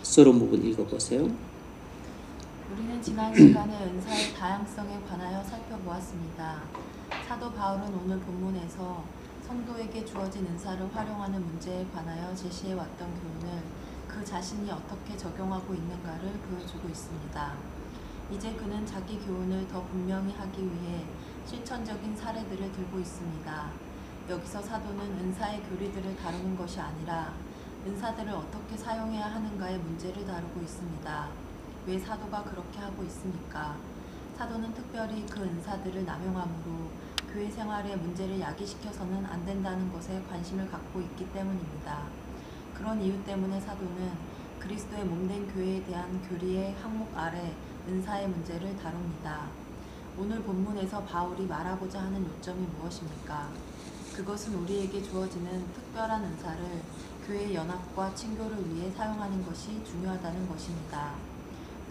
서론 부분 읽어보세요. 우리는 지난 시간에 은사의 다양성에 관하여 살펴보았습니다. 사도 바울은 오늘 본문에서 성도에게 주어진 은사를 활용하는 문제에 관하여 제시해왔던 교훈을 그 자신이 어떻게 적용하고 있는가를 보여주고 있습니다. 이제 그는 자기 교훈을 더 분명히 하기 위해 실천적인 사례들을 들고 있습니다. 여기서 사도는 은사의 교리들을 다루는 것이 아니라 은사들을 어떻게 사용해야 하는가의 문제를 다루고 있습니다. 왜 사도가 그렇게 하고 있습니까? 사도는 특별히 그 은사들을 남용함으로 교회 생활의 문제를 야기시켜서는 안 된다는 것에 관심을 갖고 있기 때문입니다. 그런 이유 때문에 사도는 그리스도의 몸된 교회에 대한 교리의 항목 아래 은사의 문제를 다룹니다. 오늘 본문에서 바울이 말하고자 하는 요점이 무엇입니까? 그것은 우리에게 주어지는 특별한 은사를 교회의 연합과 친교를 위해 사용하는 것이 중요하다는 것입니다.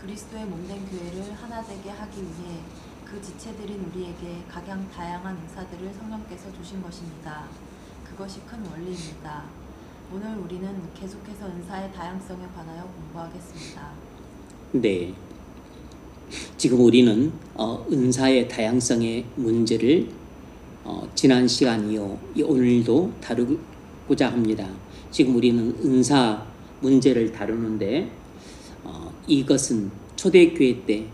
그리스도의 몸된 교회를 하나 되게 하기 위해 그 지체들인 우리에게 각양 다양한 은사들을 성령께서 주신 것입니다. 그것이 큰 원리입니다. 오늘 우리는 계속해서 은사의 다양성에 관하여 공부하겠습니다. 네. 지금 우리는 은사의 다양성의 문제를 지난 시간 이어 오늘도 다루고자 합니다. 지금 우리는 은사 문제를 다루는데 이것은 초대교회 때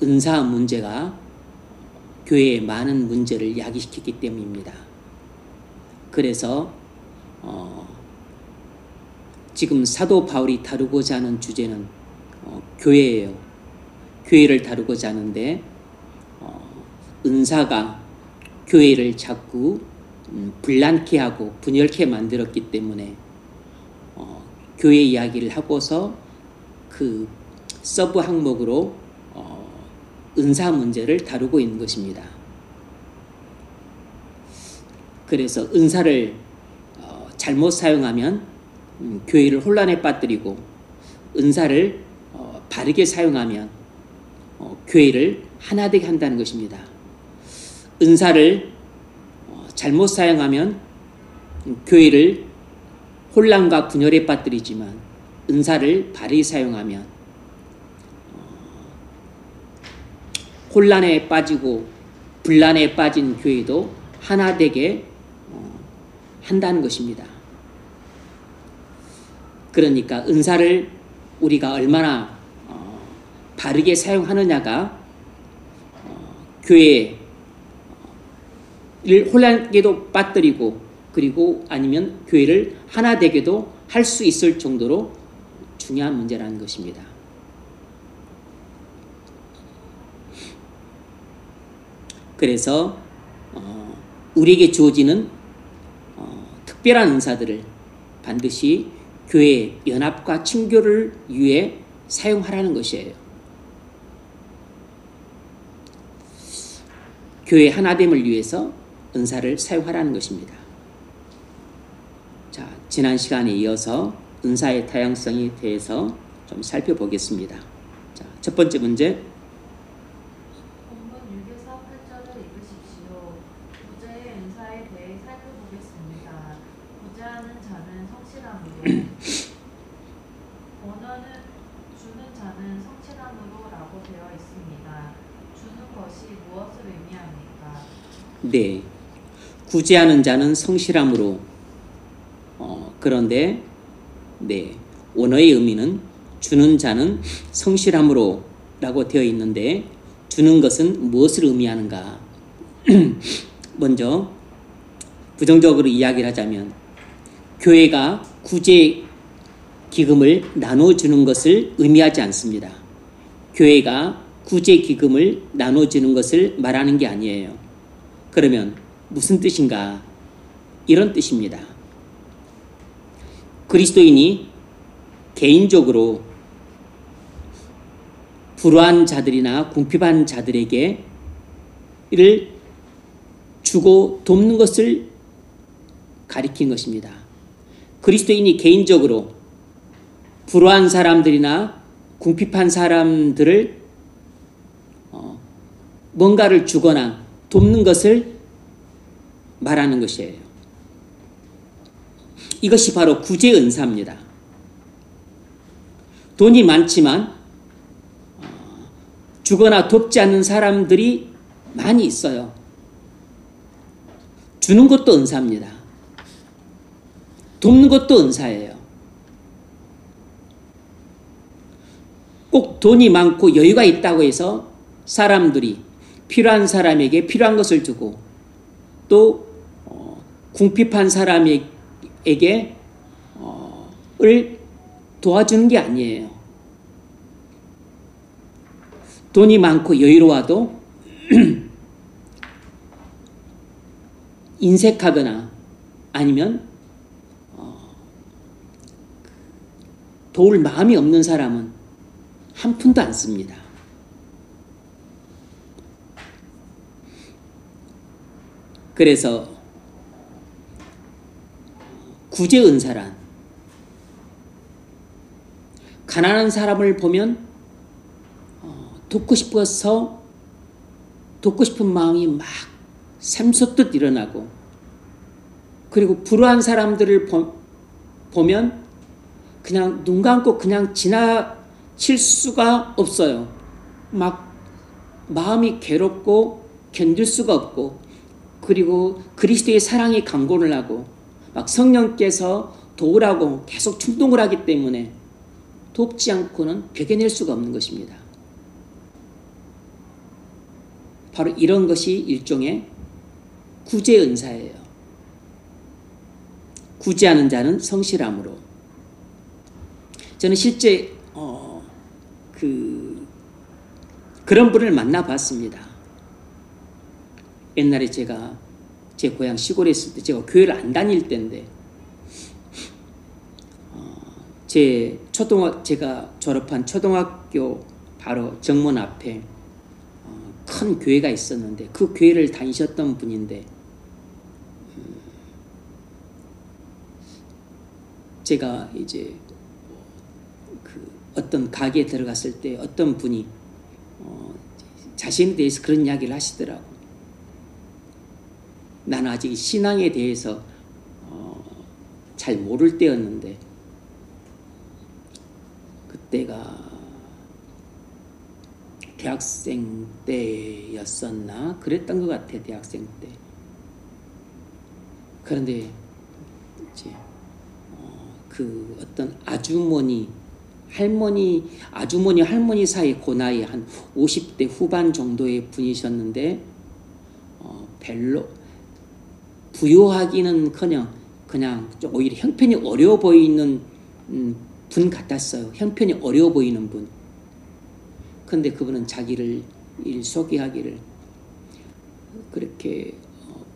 은사 문제가 교회의 많은 문제를 야기시켰기 때문입니다. 그래서 지금 사도 바울이 다루고자 하는 주제는 교회예요. 교회를 다루고자 하는데 은사가 교회를 자꾸 분란케 하고 분열케 만들었기 때문에 교회 이야기를 하고서 그 서브 항목으로 은사 문제를 다루고 있는 것입니다. 그래서 은사를 잘못 사용하면 교회를 혼란에 빠뜨리고 은사를 바르게 사용하면 교회를 하나 되게 한다는 것입니다. 은사를 잘못 사용하면 교회를 혼란과 분열에 빠뜨리지만 은사를 바르게 사용하면 혼란에 빠지고 분란에 빠진 교회도 하나 되게 한다는 것입니다. 그러니까 은사를 우리가 얼마나 바르게 사용하느냐가 교회를 혼란에도 빠뜨리고 그리고 아니면 교회를 하나 되게도 할 수 있을 정도로 중요한 문제라는 것입니다. 그래서 우리에게 주어지는 특별한 은사들을 반드시 교회의 연합과 친교를 위해 사용하라는 것이에요. 교회 하나됨을 위해서 은사를 사용하라는 것입니다. 자, 지난 시간에 이어서 은사의 다양성에 대해서 좀 살펴보겠습니다. 자, 첫 번째 문제. 본문 6에서 8절을 읽으십시오. 구제의 은사에 대해 살펴보겠습니다. 구제하는 자는 성실함으로, 원어는 주는 자는 성실함으로 라고 되어 있습니다. 주는 것이 무엇을 의미합니까? 네, 구제하는 자는 성실함으로. 그런데 네, 원어의 의미는 주는 자는 성실함으로 라고 되어 있는데 주는 것은 무엇을 의미하는가? 먼저 부정적으로 이야기를 하자면 교회가 구제 기금을 나눠주는 것을 의미하지 않습니다. 교회가 구제 기금을 나눠주는 것을 말하는 게 아니에요. 그러면 무슨 뜻인가? 이런 뜻입니다. 그리스도인이 개인적으로 불우한 자들이나 궁핍한 자들에게 이를 주고 돕는 것을 가리킨 것입니다. 그리스도인이 개인적으로 불우한 사람들이나 궁핍한 사람들을 뭔가를 주거나 돕는 것을 말하는 것이에요. 이것이 바로 구제 은사입니다. 돈이 많지만 주거나 돕지 않는 사람들이 많이 있어요. 주는 것도 은사입니다. 돕는 것도 은사예요. 꼭 돈이 많고 여유가 있다고 해서 사람들이 필요한 사람에게 필요한 것을 주고 또 궁핍한 사람에게 을 도와주는 게 아니에요. 돈이 많고 여유로워도 인색하거나 아니면 도울 마음이 없는 사람은 한 푼도 안 씁니다. 그래서 구제 은사란 가난한 사람을 보면 돕고 싶어서 돕고 싶은 마음이 막 샘솟듯 일어나고, 그리고 불우한 사람들을 보면 그냥 눈 감고 그냥 지나칠 수가 없어요. 막 마음이 괴롭고 견딜 수가 없고, 그리고 그리스도의 사랑이 강권을 하고 막 성령께서 도우라고 계속 충동을 하기 때문에 돕지 않고는 베겨낼 수가 없는 것입니다. 바로 이런 것이 일종의 구제 은사예요. 구제하는 자는 성실함으로. 저는 실제 그런 분을 만나봤습니다. 옛날에 제가 제 고향 시골에 있을 때, 제가 교회를 안 다닐 때인데, 제가 졸업한 초등학교 바로 정문 앞에 큰 교회가 있었는데, 그 교회를 다니셨던 분인데, 제가 이제 어떤 가게에 들어갔을 때 어떤 분이 자신에 대해서 그런 이야기를 하시더라고. 나는 아직 신앙에 대해서 잘 모를 때였는데, 그때가 대학생 때였었나? 그랬던 것 같아, 대학생 때. 그런데 이제 그 어떤 아주머니 할머니 사이 그 나이 한 50대 후반 정도의 분이셨는데, 별로 부유하기는커녕 그냥 오히려 형편이 어려워 보이는 분 같았어요. 형편이 어려워 보이는 분. 근데 그분은 자기를 소개하기를 그렇게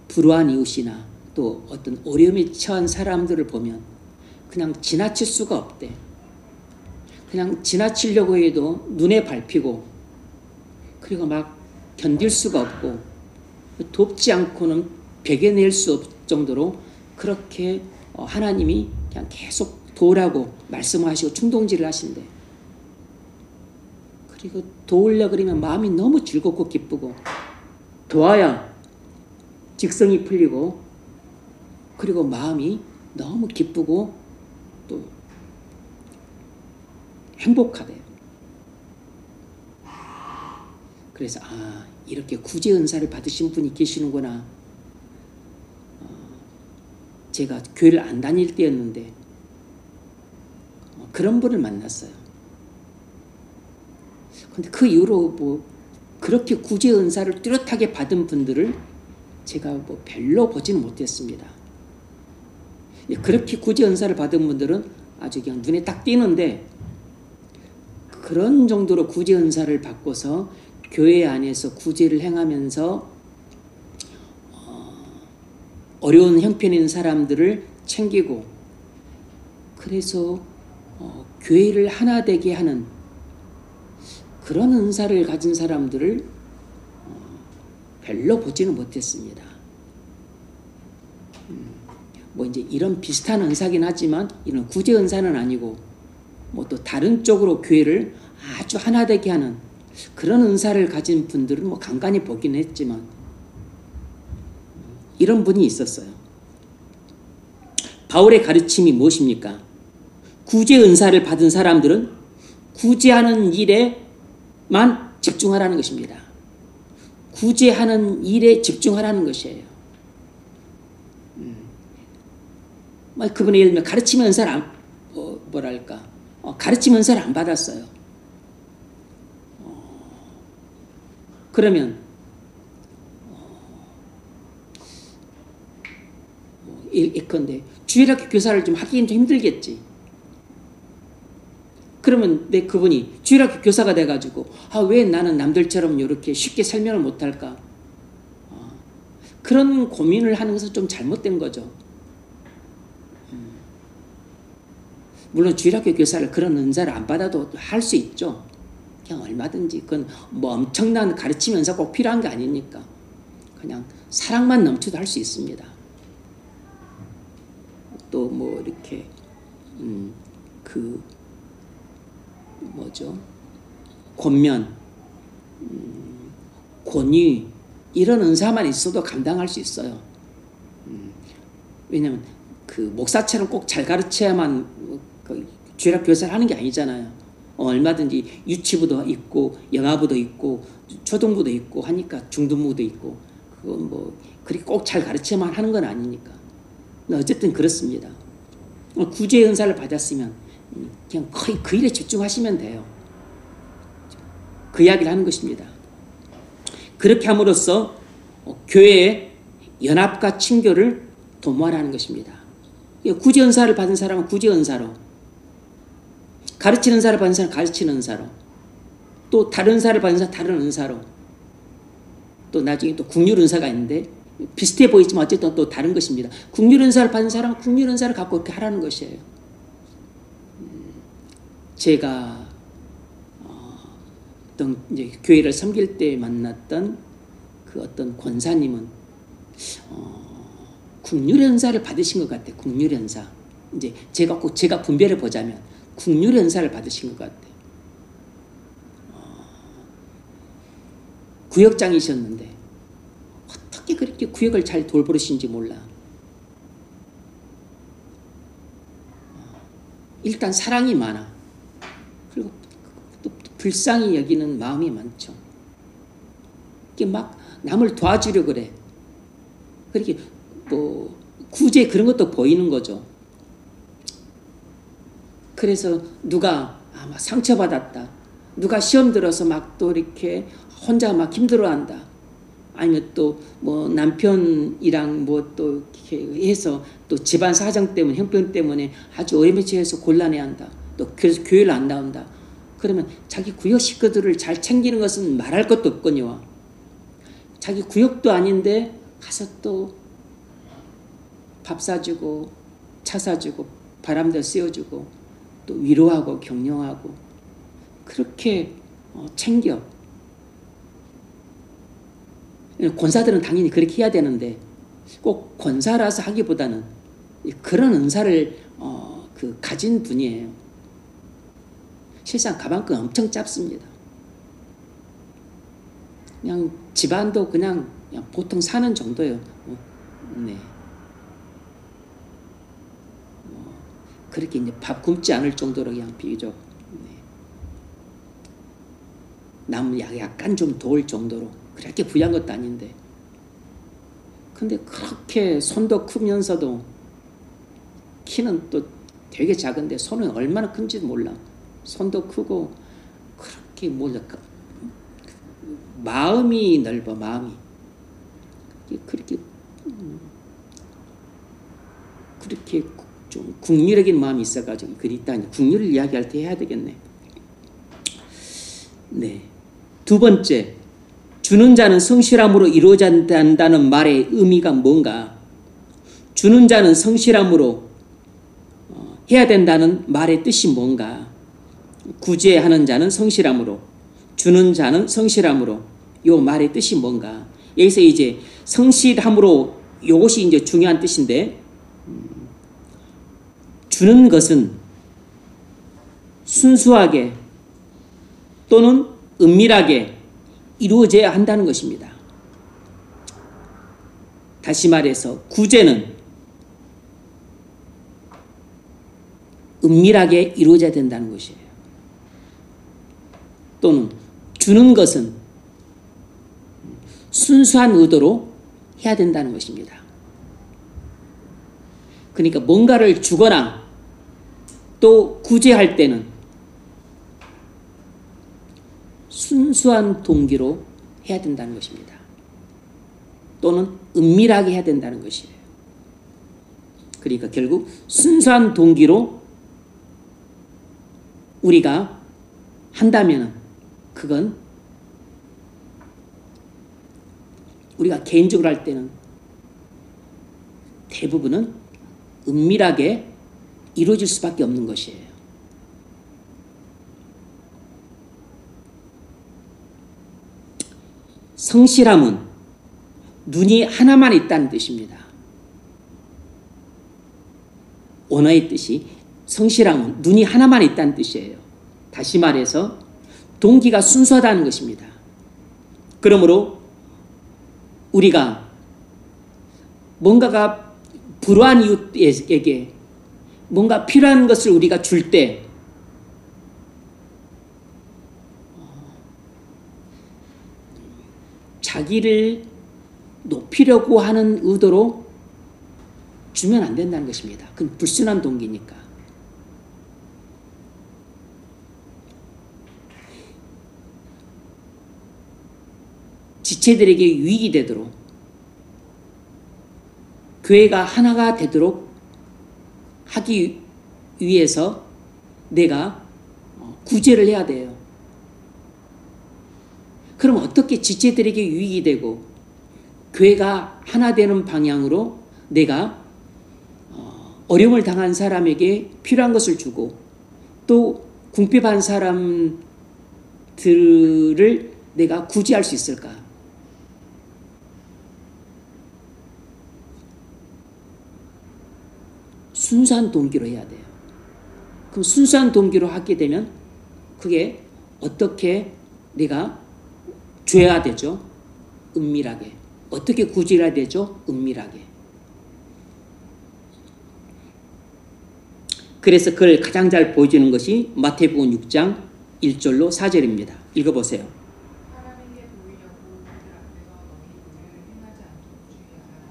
불우한 이웃이나 또 어떤 어려움에 처한 사람들을 보면 그냥 지나칠 수가 없대. 그냥 지나치려고 해도 눈에 밟히고, 그리고 막 견딜 수가 없고, 돕지 않고는 베겨낼 수 없을 정도로 그렇게 하나님이 그냥 계속 도우라고 말씀하시고 충동질을 하신대. 그리고 도우려고 그러면 마음이 너무 즐겁고 기쁘고, 도와야 직성이 풀리고, 그리고 마음이 너무 기쁘고 또 행복하대요. 그래서 이렇게 구제 은사를 받으신 분이 계시는구나. 제가 교회를 안 다닐 때였는데 그런 분을 만났어요. 근데 그 이후로 그렇게 구제 은사를 뚜렷하게 받은 분들을 제가 별로 보지는 못했습니다. 그렇게 구제 은사를 받은 분들은 아주 그냥 눈에 딱 띄는데, 그런 정도로 구제 은사를 받고서 교회 안에서 구제를 행하면서 어려운 형편에 있는 사람들을 챙기고, 그래서 교회를 하나 되게 하는 그런 은사를 가진 사람들을 별로 보지는 못했습니다. 이제 이런 비슷한 은사긴 하지만 이런 구제 은사는 아니고 또 다른 쪽으로 교회를 아주 하나 되게 하는 그런 은사를 가진 분들은 간간히 보긴 했지만 이런 분이 있었어요. 바울의 가르침이 무엇입니까? 구제 은사를 받은 사람들은 구제하는 일에만 집중하라는 것입니다. 구제하는 일에 집중하라는 것이에요. 그분이 예를 들면 가르치면 은사를 가르치면 은사를 안 받았어요. 그러면 예컨대 주일학교 교사를 좀 하기는 좀 힘들겠지. 그러면 그분이 주일학교 교사가 돼가지고 왜 나는 남들처럼 이렇게 쉽게 설명을 못할까? 그런 고민을 하는 것은 좀 잘못된 거죠. 물론 주일학교 교사를 그런 은사를 안 받아도 할 수 있죠. 그냥 얼마든지 그건 뭐 엄청난 가르치는 은사 꼭 필요한 게 아니니까 그냥 사랑만 넘쳐도 할 수 있습니다. 또 뭐 이렇게 권면, 권위 이런 은사만 있어도 감당할 수 있어요. 왜냐하면 그 목사처럼 꼭 잘 가르쳐야만 주일학교 교사를 하는 게 아니잖아요. 얼마든지 유치부도 있고 영아부도 있고 초등부도 있고 하니까 중등부도 있고 그건 뭐 그렇게 꼭 잘 가르쳐야만 하는 건 아니니까. 어쨌든 그렇습니다. 구제 은사를 받았으면 그냥 거의 그 일에 집중하시면 돼요. 그 이야기를 하는 것입니다. 그렇게 함으로써 교회의 연합과 친교를 도모하라는 것입니다. 구제 은사를 받은 사람은 구제 은사로, 가르치는 은사를 받은 사람은 가르치는 은사로, 또 다른 은사를 받은 사람은 다른 은사로, 또 나중에 또 국률 은사가 있는데 비슷해 보이지만 어쨌든 또 다른 것입니다. 국률 은사를 받은 사람은 국률 은사를 갖고 이렇게 하라는 것이에요. 제가 어떤 이제 교회를 섬길 때 만났던 그 어떤 권사님은 국률 은사를 받으신 것 같아요. 국률 은사. 이제 제가 분별해 보자면 국률 은사를 받으신 것 같아요. 구역장이셨는데 어떻게 그렇게 구역을 잘 돌보시는지 몰라. 일단 사랑이 많아. 그리고 또 불쌍히 여기는 마음이 많죠. 이게 막 남을 도와주려 그래. 그렇게 뭐 구제 그런 것도 보이는 거죠. 그래서 누가 막 상처받았다. 누가 시험 들어서 막 또 이렇게 혼자 막 힘들어한다. 아니면 또 뭐 남편이랑 뭐 또 이렇게 해서 또 집안 사정 때문에 형편 때문에 아주 어려움에 처해서 곤란해한다. 또 그래서 교회를 안 나온다. 그러면 자기 구역 식구들을 잘 챙기는 것은 말할 것도 없거니와 자기 구역도 아닌데 가서 또 밥 사주고 차 사주고 바람도 쐬어주고 또 위로하고 격려하고 그렇게 챙겨. 권사들은 당연히 그렇게 해야 되는데 꼭 권사라서 하기보다는 그런 은사를 가진 분이에요. 실상 가방끈 엄청 짧습니다. 그냥 집안도 그냥 보통 사는 정도예요. 네. 그렇게 이제 밥 굶지 않을 정도로 그냥 비교적 남 약간 좀 도울 정도로 그렇게 부유한 것도 아닌데 근데 그렇게 손도 크면서도 키는 또 되게 작은데 손은 얼마나 큰지도 몰라. 손도 크고 그렇게 뭐랄까 마음이 넓어. 마음이 그렇게 좀 국률적인 마음이 있어가지고 그리다 국률을 이야기할 때 해야 되겠네. 네. 두 번째, 주는 자는 성실함으로 이루어진다는 말의 의미가 뭔가? 주는 자는 성실함으로 해야 된다는 말의 뜻이 뭔가? 구제하는 자는 성실함으로, 주는 자는 성실함으로, 요 말의 뜻이 뭔가? 여기서 이제 성실함으로 요것이 이제 중요한 뜻인데, 주는 것은 순수하게 또는 은밀하게 이루어져야 한다는 것입니다. 다시 말해서 구제는 은밀하게 이루어져야 된다는 것이에요. 또는 주는 것은 순수한 의도로 해야 된다는 것입니다. 그러니까 뭔가를 주거나 또 구제할 때는 순수한 동기로 해야 된다는 것입니다. 또는 은밀하게 해야 된다는 것이에요. 그러니까 결국 순수한 동기로 우리가 한다면 그건 우리가 개인적으로 할 때는 대부분은 은밀하게 이루어질 수밖에 없는 것이에요. 성실함은 눈이 하나만 있다는 뜻입니다. 원어의 뜻이 성실함은 눈이 하나만 있다는 뜻이에요. 다시 말해서 동기가 순수하다는 것입니다. 그러므로 우리가 뭔가가 불우한 이웃에게 뭔가 필요한 것을 우리가 줄 때 자기를 높이려고 하는 의도로 주면 안 된다는 것입니다. 그건 불순한 동기니까. 지체들에게 유익이 되도록 교회가 하나가 되도록 하기 위해서 내가 구제를 해야 돼요. 그럼 어떻게 지체들에게 유익이 되고 교회가 하나 되는 방향으로 내가 어려움을 당한 사람에게 필요한 것을 주고 또 궁핍한 사람들을 내가 구제할 수 있을까? 순수한 동기로 해야 돼요. 그럼 순수한 동기로 하게 되면 그게 어떻게 내가 줘야 되죠? 은밀하게. 어떻게 구제해야 되죠? 은밀하게. 그래서 그걸 가장 잘 보여주는 것이 마태복음 6장 1절로 4절입니다. 읽어보세요. 사람에게 보이려고 그들 앞에서 너희 일을 행하지 않도록 주의하라.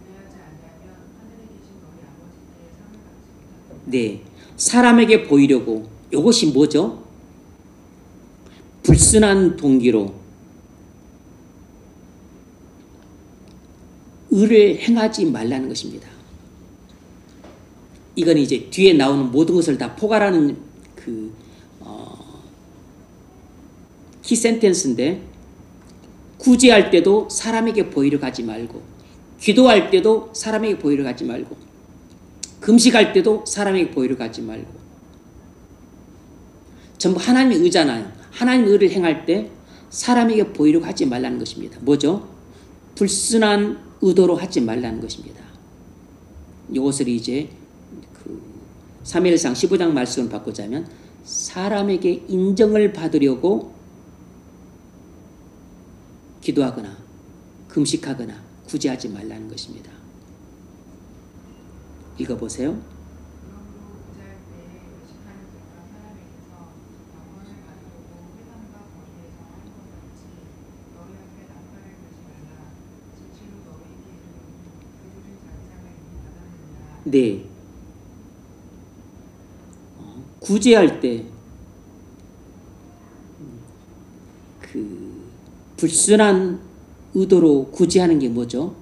그래야지 아니하면 하늘에 계신 너희 아버지께 상을 받지 못하리라. 네, 사람에게 보이려고 이것이 뭐죠? 불순한 동기로 의를 행하지 말라는 것입니다. 이건 이제 뒤에 나오는 모든 것을 다 포괄하는 키 센텐스인데 구제할 때도 사람에게 보이려고 하지 말고 기도할 때도 사람에게 보이려고 하지 말고 금식할 때도 사람에게 보이려고 하지 말고 전부 하나님의 의잖아요. 하나님의 의를 행할 때 사람에게 보이려고 하지 말라는 것입니다. 뭐죠? 불순한 의도로 하지 말라는 것입니다. 이것을 이제 사무엘상 15장 말씀을 바꾸자면 사람에게 인정을 받으려고 기도하거나 금식하거나 구제하지 말라는 것입니다. 읽어보세요. 그러므로 구제할 때에 의식하는 자가 사람에게서 영원을 받으려고 회당과 거리에서 하는 것 같이 너희 앞에 나팔을 불지 말라. 진실로 너희에게 이르노니 그들은 잔상을 이미 받았느니라. 네. 구제할 때 불순한 의도로 구제하는 게 뭐죠?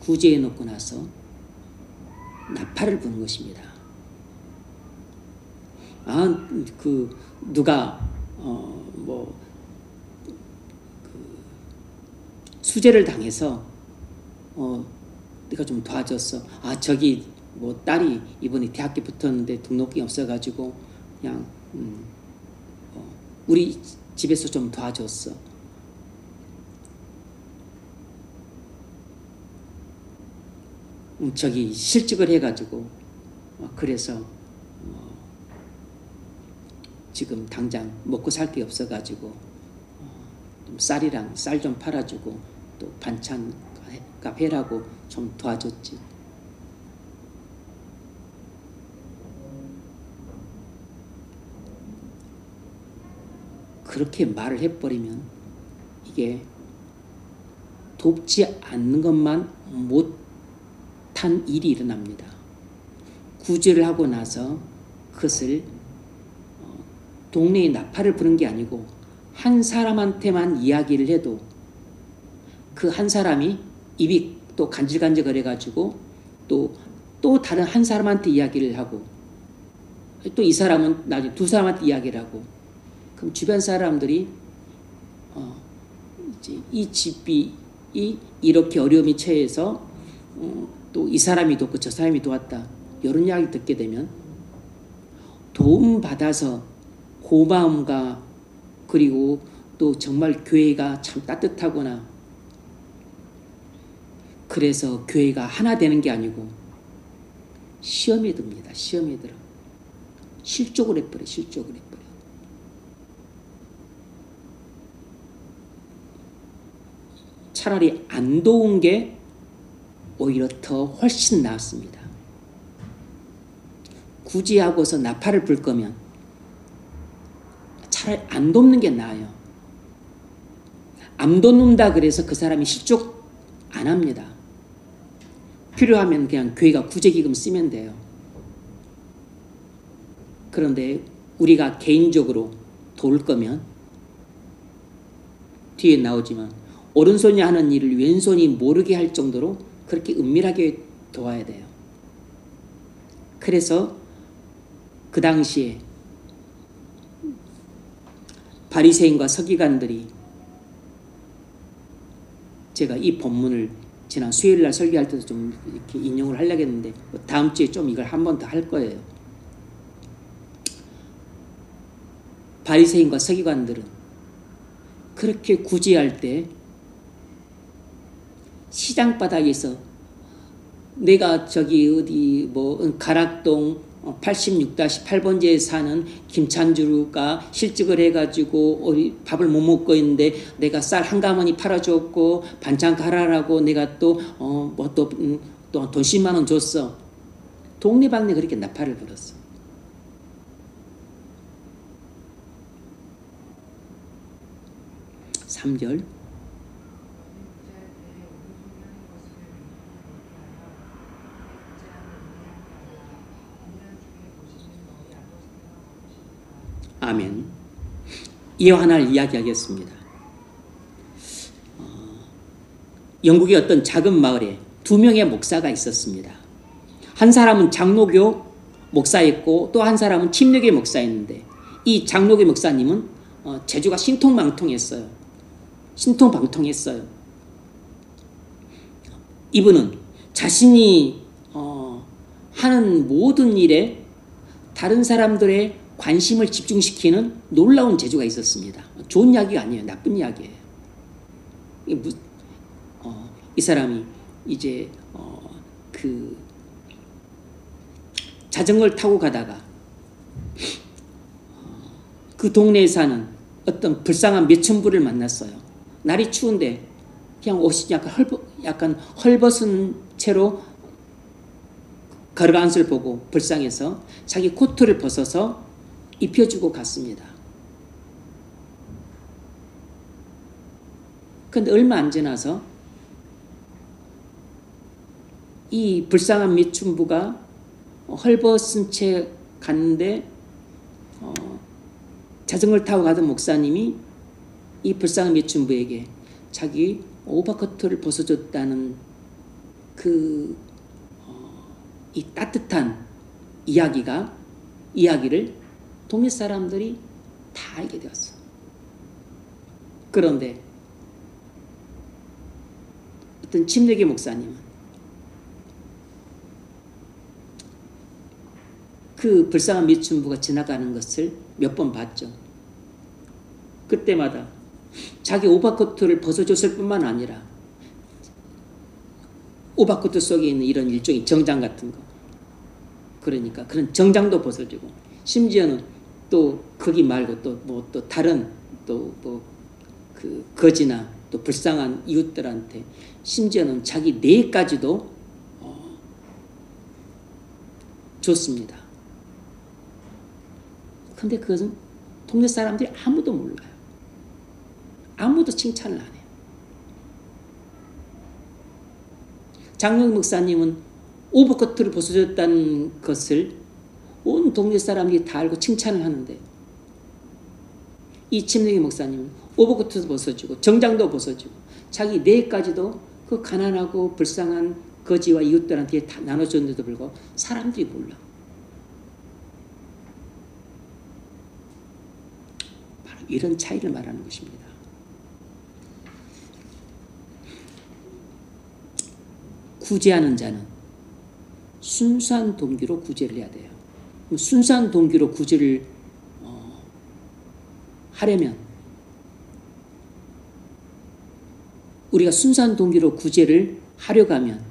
구제해 놓고 나서 나팔을 부는 것입니다. 누가 수재를 당해서 내가 좀 도와줬어. 저기 딸이 이번에 대학교 붙었는데 등록금이 없어가지고 그냥 우리 집에서 좀 도와줬어. 저기 실직을 해가지고 그래서 지금 당장 먹고 살 게 없어가지고 좀 쌀이랑 쌀 좀 팔아주고 또 반찬 값 해라고 좀 도와줬지. 그렇게 말을 해버리면 이게 돕지 않는 것만 못한 일이 일어납니다. 구제를 하고 나서 그것을 동네에 나팔을 부는 게 아니고 한 사람한테만 이야기를 해도 그 한 사람이 입이 또 간질간질 거려가지고 또 다른 한 사람한테 이야기를 하고 또 이 사람은 나중에 두 사람한테 이야기를 하고 그럼 주변 사람들이 이제 이 집이 이렇게 어려움이 처해서 또 이 사람이 돕고 저 사람이 도왔다 이런 이야기 듣게 되면 도움받아서 고마움과 그리고 또 정말 교회가 참 따뜻하구나 그래서 교회가 하나 되는 게 아니고 시험에 듭니다. 시험에 들어 실족을 해버려. 실족을 해버려. 차라리 안 도운 게 오히려 더 훨씬 낫습니다. 굳이 하고서 나팔을 불 거면 차라리 안 돕는 게 나아요. 안 돕는다 그래서 그 사람이 실족 안 합니다. 필요하면 그냥 교회가 구제기금 쓰면 돼요. 그런데 우리가 개인적으로 도울 거면 뒤에 나오지만 오른손이 하는 일을 왼손이 모르게 할 정도로 그렇게 은밀하게 도와야 돼요. 그래서 그 당시에 바리새인과 서기관들이 제가 이 본문을 지난 수요일 날 설교할 때도 좀 이렇게 인용을 하려고 했는데 다음 주에 좀 이걸 한 번 더 할 거예요. 바리새인과 서기관들은 그렇게 구제할 때 시장 바닥에서 내가 저기 어디 뭐 가락동 86-8번지에 사는 김찬주가 실직을 해가지고 밥을 못 먹고 있는데 내가 쌀 한 가마니 팔아줬고 반찬 갈아라고 내가 또 돈 10만 원 줬어. 동네방네 그렇게 나팔을 불었어. (3절) 아멘. 이와 하나를 이야기하겠습니다. 영국의 어떤 작은 마을에 2명의 목사가 있었습니다. 한 사람은 장로교 목사였고 또 한 사람은 침례교 목사였는데 이 장로교 목사님은 재주가 신통방통했어요. 신통방통했어요. 이분은 자신이 하는 모든 일에 다른 사람들의 관심을 집중시키는 놀라운 재주가 있었습니다. 좋은 이야기가 아니에요. 나쁜 이야기예요. 이 사람이 이제 그 자전거를 타고 가다가 그 동네에 사는 어떤 불쌍한 매춘부를 만났어요. 날이 추운데 그냥 옷이 약간 헐벗은 채로 걸어가는 것을 보고 불쌍해서 자기 코트를 벗어서 입혀주고 갔습니다. 그런데 얼마 안 지나서 이 불쌍한 미춘부가 헐벗은 채 갔는데 자전거를 타고 가던 목사님이 이 불쌍한 미춘부에게 자기 오버코트를 벗어줬다는 이 따뜻한 이야기를 동네 사람들이 다 알게 되었어. 그런데 어떤 침례교 목사님은 그 불쌍한 미춘부가 지나가는 것을 몇 번 봤죠. 그때마다 자기 오버코트를 벗어줬을 뿐만 아니라 오버코트 속에 있는 이런 일종의 정장 같은 거, 그러니까 그런 정장도 벗어주고, 심지어는 또 거기 말고 또 다른 그 거지나 또 불쌍한 이웃들한테 심지어는 자기 뇌까지도 줬습니다. 근데 그것은 동네 사람들이 아무도 몰라요. 아무도 칭찬을 안 해요. 장영 목사님은 오버코트를 벗어줬다는 것을 온 동네 사람들이 다 알고 칭찬을 하는데, 이 침례기 목사님은 오버코트도 벗어주고 정장도 벗어주고 자기 뇌까지도 그 가난하고 불쌍한 거지와 이웃들한테 다 나눠줬는데도 불구하고 사람들이 몰라. 바로 이런 차이를 말하는 것입니다. 구제하는 자는 순수한 동기로 구제를 해야 돼요. 순수한 동기로 구제를 하려면, 우리가 순수한 동기로 구제를 하려고 하면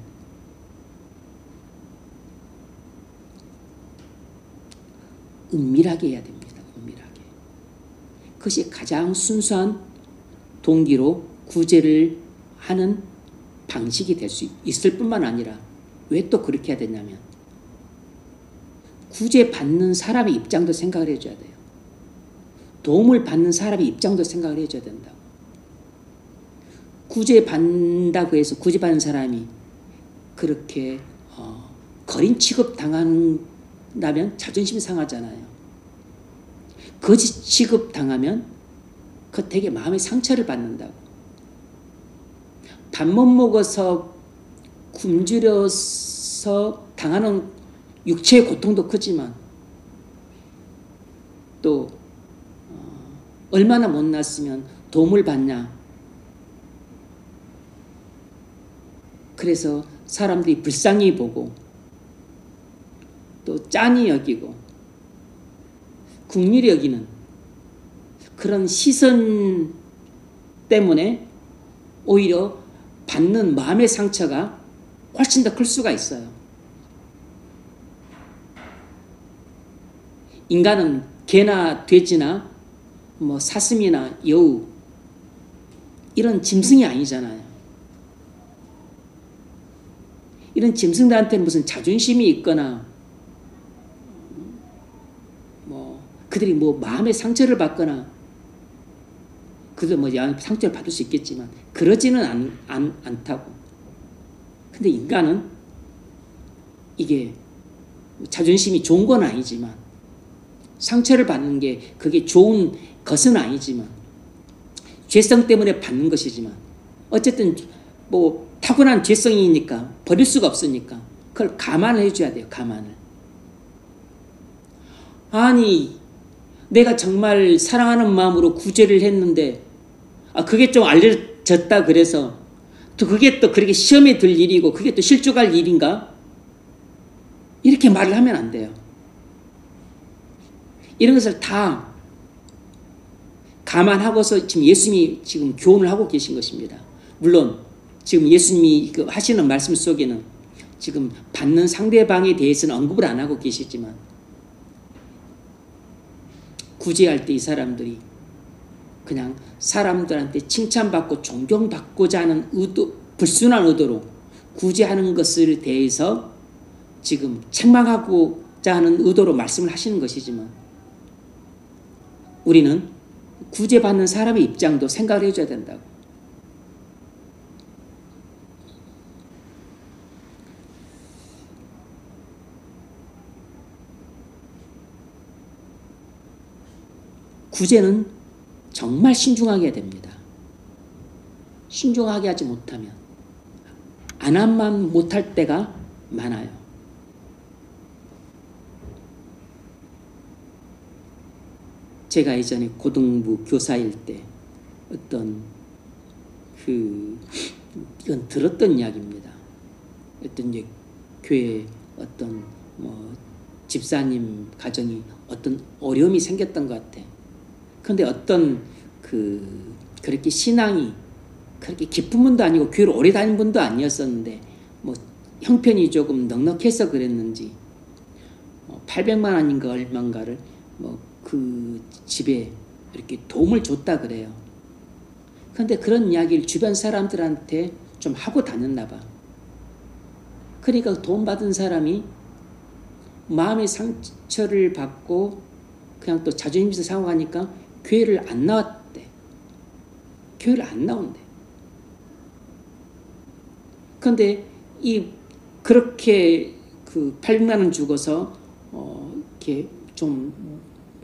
은밀하게 해야 됩니다. 은밀하게. 그것이 가장 순수한 동기로 구제를 하는 방식이 될 수 있을 뿐만 아니라, 왜 또 그렇게 해야 되냐면, 구제받는 사람의 입장도 생각을 해줘야 돼요. 도움을 받는 사람의 입장도 생각을 해줘야 된다고. 구제받는다고 해서 구제받는 사람이 그렇게 거린 취급당한다면 자존심이 상하잖아요. 거짓 취급당하면 그 되게 마음의 상처를 받는다고. 밥 못 먹어서 굶주려서 당하는 육체의 고통도 크지만, 또 얼마나 못났으면 도움을 받냐. 그래서 사람들이 불쌍히 보고 또 짠히 여기고 국률이 여기는 그런 시선 때문에 오히려 받는 마음의 상처가 훨씬 더 클 수가 있어요. 인간은 개나 돼지나 뭐 사슴이나 여우 이런 짐승이 아니잖아요. 이런 짐승들한테는 무슨 자존심이 있거나 뭐 그들이 뭐 마음의 상처를 받거나, 그들 뭐 상처를 받을 수 있겠지만 그러지는 않다고. 근데 인간은 이게 자존심이 좋은 건 아니지만, 상처를 받는 게 그게 좋은 것은 아니지만, 죄성 때문에 받는 것이지만, 어쨌든 뭐 타고난 죄성이니까 버릴 수가 없으니까 그걸 감안을 해줘야 돼요. 감안을. 아니 내가 정말 사랑하는 마음으로 구제를 했는데 그게 좀 알려졌다 그래서 또 그게 또 그렇게 시험에 들 일이고 그게 또 실족할 일인가? 이렇게 말을 하면 안 돼요. 이런 것을 다 감안하고서 지금 예수님이 지금 교훈을 하고 계신 것입니다. 물론 지금 예수님이 하시는 말씀 속에는 지금 받는 상대방에 대해서는 언급을 안 하고 계시지만, 구제할 때 이 사람들이 그냥 사람들한테 칭찬받고 존경받고자 하는 의도, 불순한 의도로 구제하는 것을 대해서 지금 책망하고자 하는 의도로 말씀을 하시는 것이지만, 우리는 구제받는 사람의 입장도 생각을 해줘야 된다고. 구제는 정말 신중하게 해야 됩니다. 신중하게 하지 못하면 안 하면 못할 때가 많아요. 제가 예전에 고등부 교사일 때 어떤 이건 들었던 이야기입니다. 어떤 이제 교회 어떤 뭐 집사님 가정이 어떤 어려움이 생겼던 것 같아. 그런데 어떤 그렇게 신앙이 그렇게 깊은 분도 아니고 교회를 오래 다닌 분도 아니었었는데 뭐 형편이 조금 넉넉해서 그랬는지 800만 원인가 얼마인가를 뭐 그 집에 이렇게 도움을 줬다 그래요. 그런데 그런 이야기를 주변 사람들한테 좀 하고 다녔나 봐. 그러니까 도움 받은 사람이 마음의 상처를 받고 그냥 또 자존심에서 상하니까 교회를 안 나왔대. 교회를 안 나온대. 그런데 그렇게 그 800만 원 주고서 이렇게 좀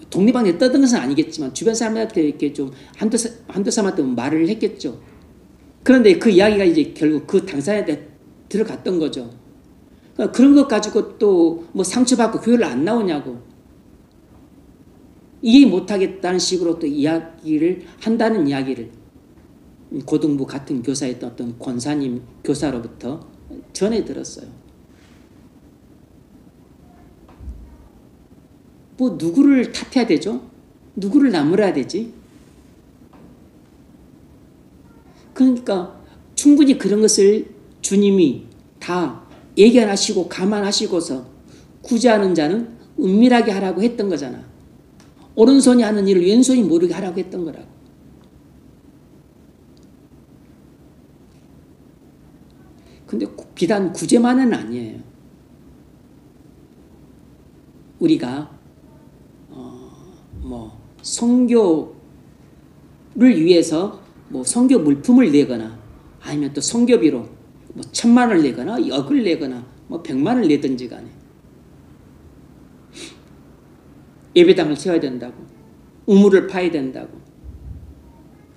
독립방에 떠든 것은 아니겠지만 주변 사람들한테 이렇게 좀 한두 사람한테 말을 했겠죠. 그런데 그 이야기가 이제 결국 그 당사자한테 들어갔던 거죠. 그런 것 가지고 또 뭐 상처받고 교회를 안 나오냐고 이해 못하겠다는 식으로 또 이야기를 한다는 이야기를 고등부 같은 교사였던 어떤 권사님 교사로부터 전해 들었어요. 뭐 누구를 탓해야 되죠? 누구를 나무라야 되지? 그러니까 충분히 그런 것을 주님이 다 예견하시고 감안하시고서 구제하는 자는 은밀하게 하라고 했던 거잖아. 오른손이 하는 일을 왼손이 모르게 하라고 했던 거라고. 근데 비단 구제만은 아니에요. 우리가 뭐 선교를 위해서 뭐 선교 물품을 내거나 아니면 또 선교비로 뭐 1000만 원을 내거나 억을 내거나 뭐 100만 원을 내든지 간에 예배당을 세워야 된다고, 우물을 파야 된다고,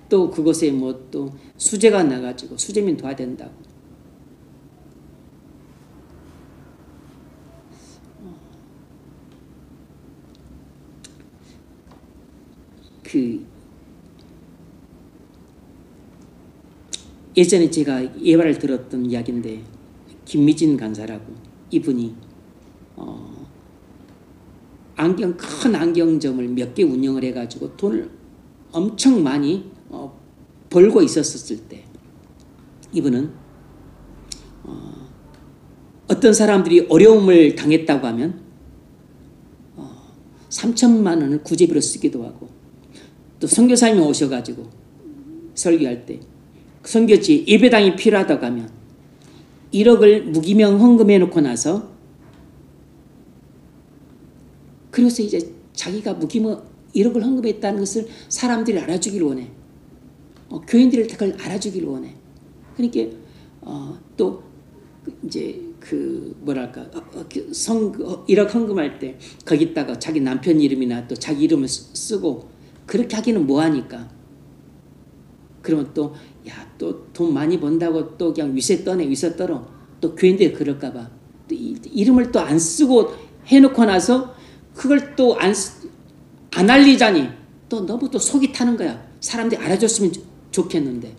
또 그곳에 뭐 또 수재가 나가지고 수재민 도와야 된다고. 예전에 제가 예화를 들었던 이야기인데 김미진 간사라고 이분이 큰 안경점을 몇 개 운영을 해가지고 돈을 엄청 많이 벌고 있었을 때 이분은 어떤 사람들이 어려움을 당했다고 하면 3천만 원을 구제비로 쓰기도 하고 또 선교사님이 오셔가지고 설교할 때 선교지 예배당이 필요하다고 하면 1억을 무기명 헌금해 놓고 나서 그래서 이제 자기가 무기명 1억을 헌금했다는 것을 사람들이 알아주기를 원해. 교인들이 그걸 알아주기를 원해. 그러니까 또 이제 그 뭐랄까 1억 헌금할 때 거기다가 자기 남편 이름이나 또 자기 이름을 쓰고 그렇게 하기는 뭐하니까. 그러면 또 야, 또 돈 많이 번다고 또 그냥 위세 떠네 위세 떨어 또 교인들이 그럴까봐 또 이름을 또 안 쓰고 해놓고 나서 그걸 또 안 알리자니 또 너무 또 속이 타는 거야. 사람들이 알아줬으면 좋겠는데.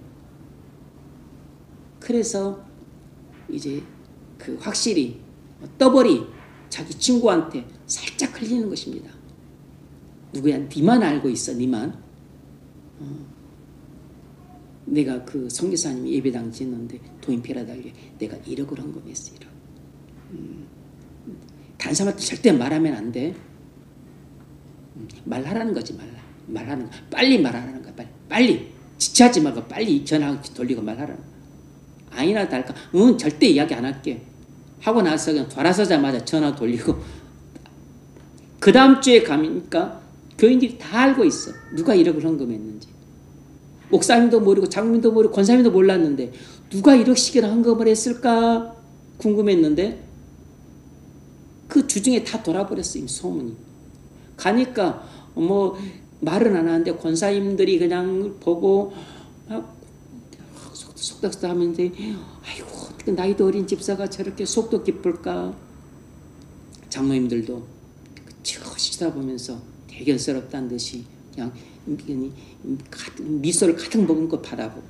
그래서 이제 그 확실히 떠벌이 자기 친구한테 살짝 흘리는 것입니다. 누구야? 니만 알고 있어. 니만. 내가 그 선교사님 예배당 짓는데 돈이 필요하다길래 내가 1억을 헌금했어. 1억. 다른 사람한테 절대 말하면 안 돼. 말하라는 거지. 말하는 거. 빨리 말하라는 거야. 빨리. 지체하지 말고 빨리 전화 돌리고 말하라는 거야. 아니나 다를까. 절대 이야기 안 할게. 하고 나서 그냥 돌아서자마자 전화 돌리고 그 다음 주에 가니까 교인들이 다 알고 있어. 누가 1억을 헌금했는지. 목사님도 모르고 장로님도 모르고 권사님도 몰랐는데 누가 1억씩이나 헌금을 했을까 궁금했는데 그 주중에 다 돌아버렸어. 이미 소문이. 가니까 뭐 말은 안 하는데 권사님들이 그냥 보고 속닥속닥 하면서 아이고 어떻게 나이도 어린 집사가 저렇게 속도 깊을까. 장로님들도 치우시다 보면서 대견스럽다는 듯이 그냥 미소를 가득 머금고 바라보고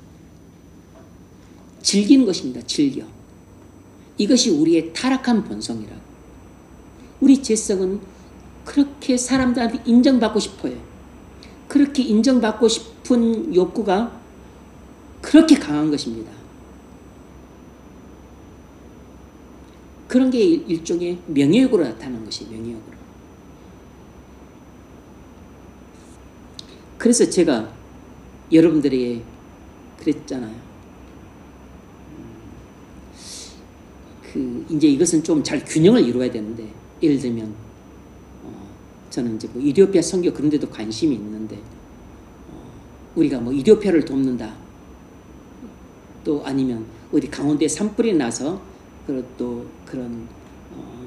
즐기는 것입니다. 즐겨. 이것이 우리의 타락한 본성이라고. 우리 죄성은 그렇게 사람들한테 인정받고 싶어요. 그렇게 인정받고 싶은 욕구가 그렇게 강한 것입니다. 그런 게 일종의 명예욕으로 나타나는 것이에요. 명예욕으로. 그래서 제가 여러분들에게 그랬잖아요. 이제 이것은 좀 잘 균형을 이루어야 되는데, 예를 들면, 저는 이제 뭐 이디오피아 선교 그런 데도 관심이 있는데, 우리가 뭐 이디오피아를 돕는다. 또 아니면 어디 강원도에 산불이 나서 또 그런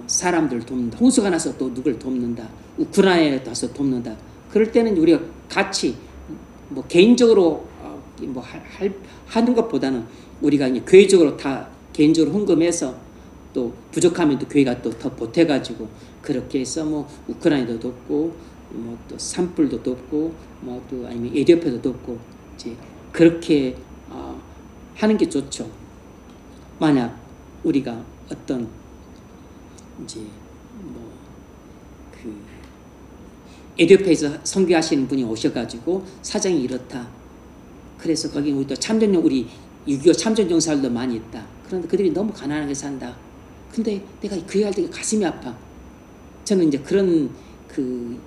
사람들 돕는다. 홍수가 나서 또 누굴 돕는다. 우크라이나에 가서 돕는다. 그럴 때는 우리가 같이 뭐 개인적으로 뭐 하는 것보다는 우리가 이제 교회적으로 다 개인적으로 헌금해서 또 부족하면 또 교회가 또 더 보태가지고 그렇게 해서 뭐 우크라이나도 돕고 뭐 또 산불도 돕고 뭐 또 아니면 에티오피아도 돕고 이제 그렇게 하는 게 좋죠. 만약 우리가 어떤 이제 뭐 그 에티오피아에서 선교하시는 분이 오셔가지고 사정이 이렇다. 그래서 거기 우리 또 참전용 우리 6.25 참전용사들도 많이 있다. 그런데 그들이 너무 가난하게 산다. 근데 내가 그 얘기할 때 가슴이 아파. 저는 이제 그런 그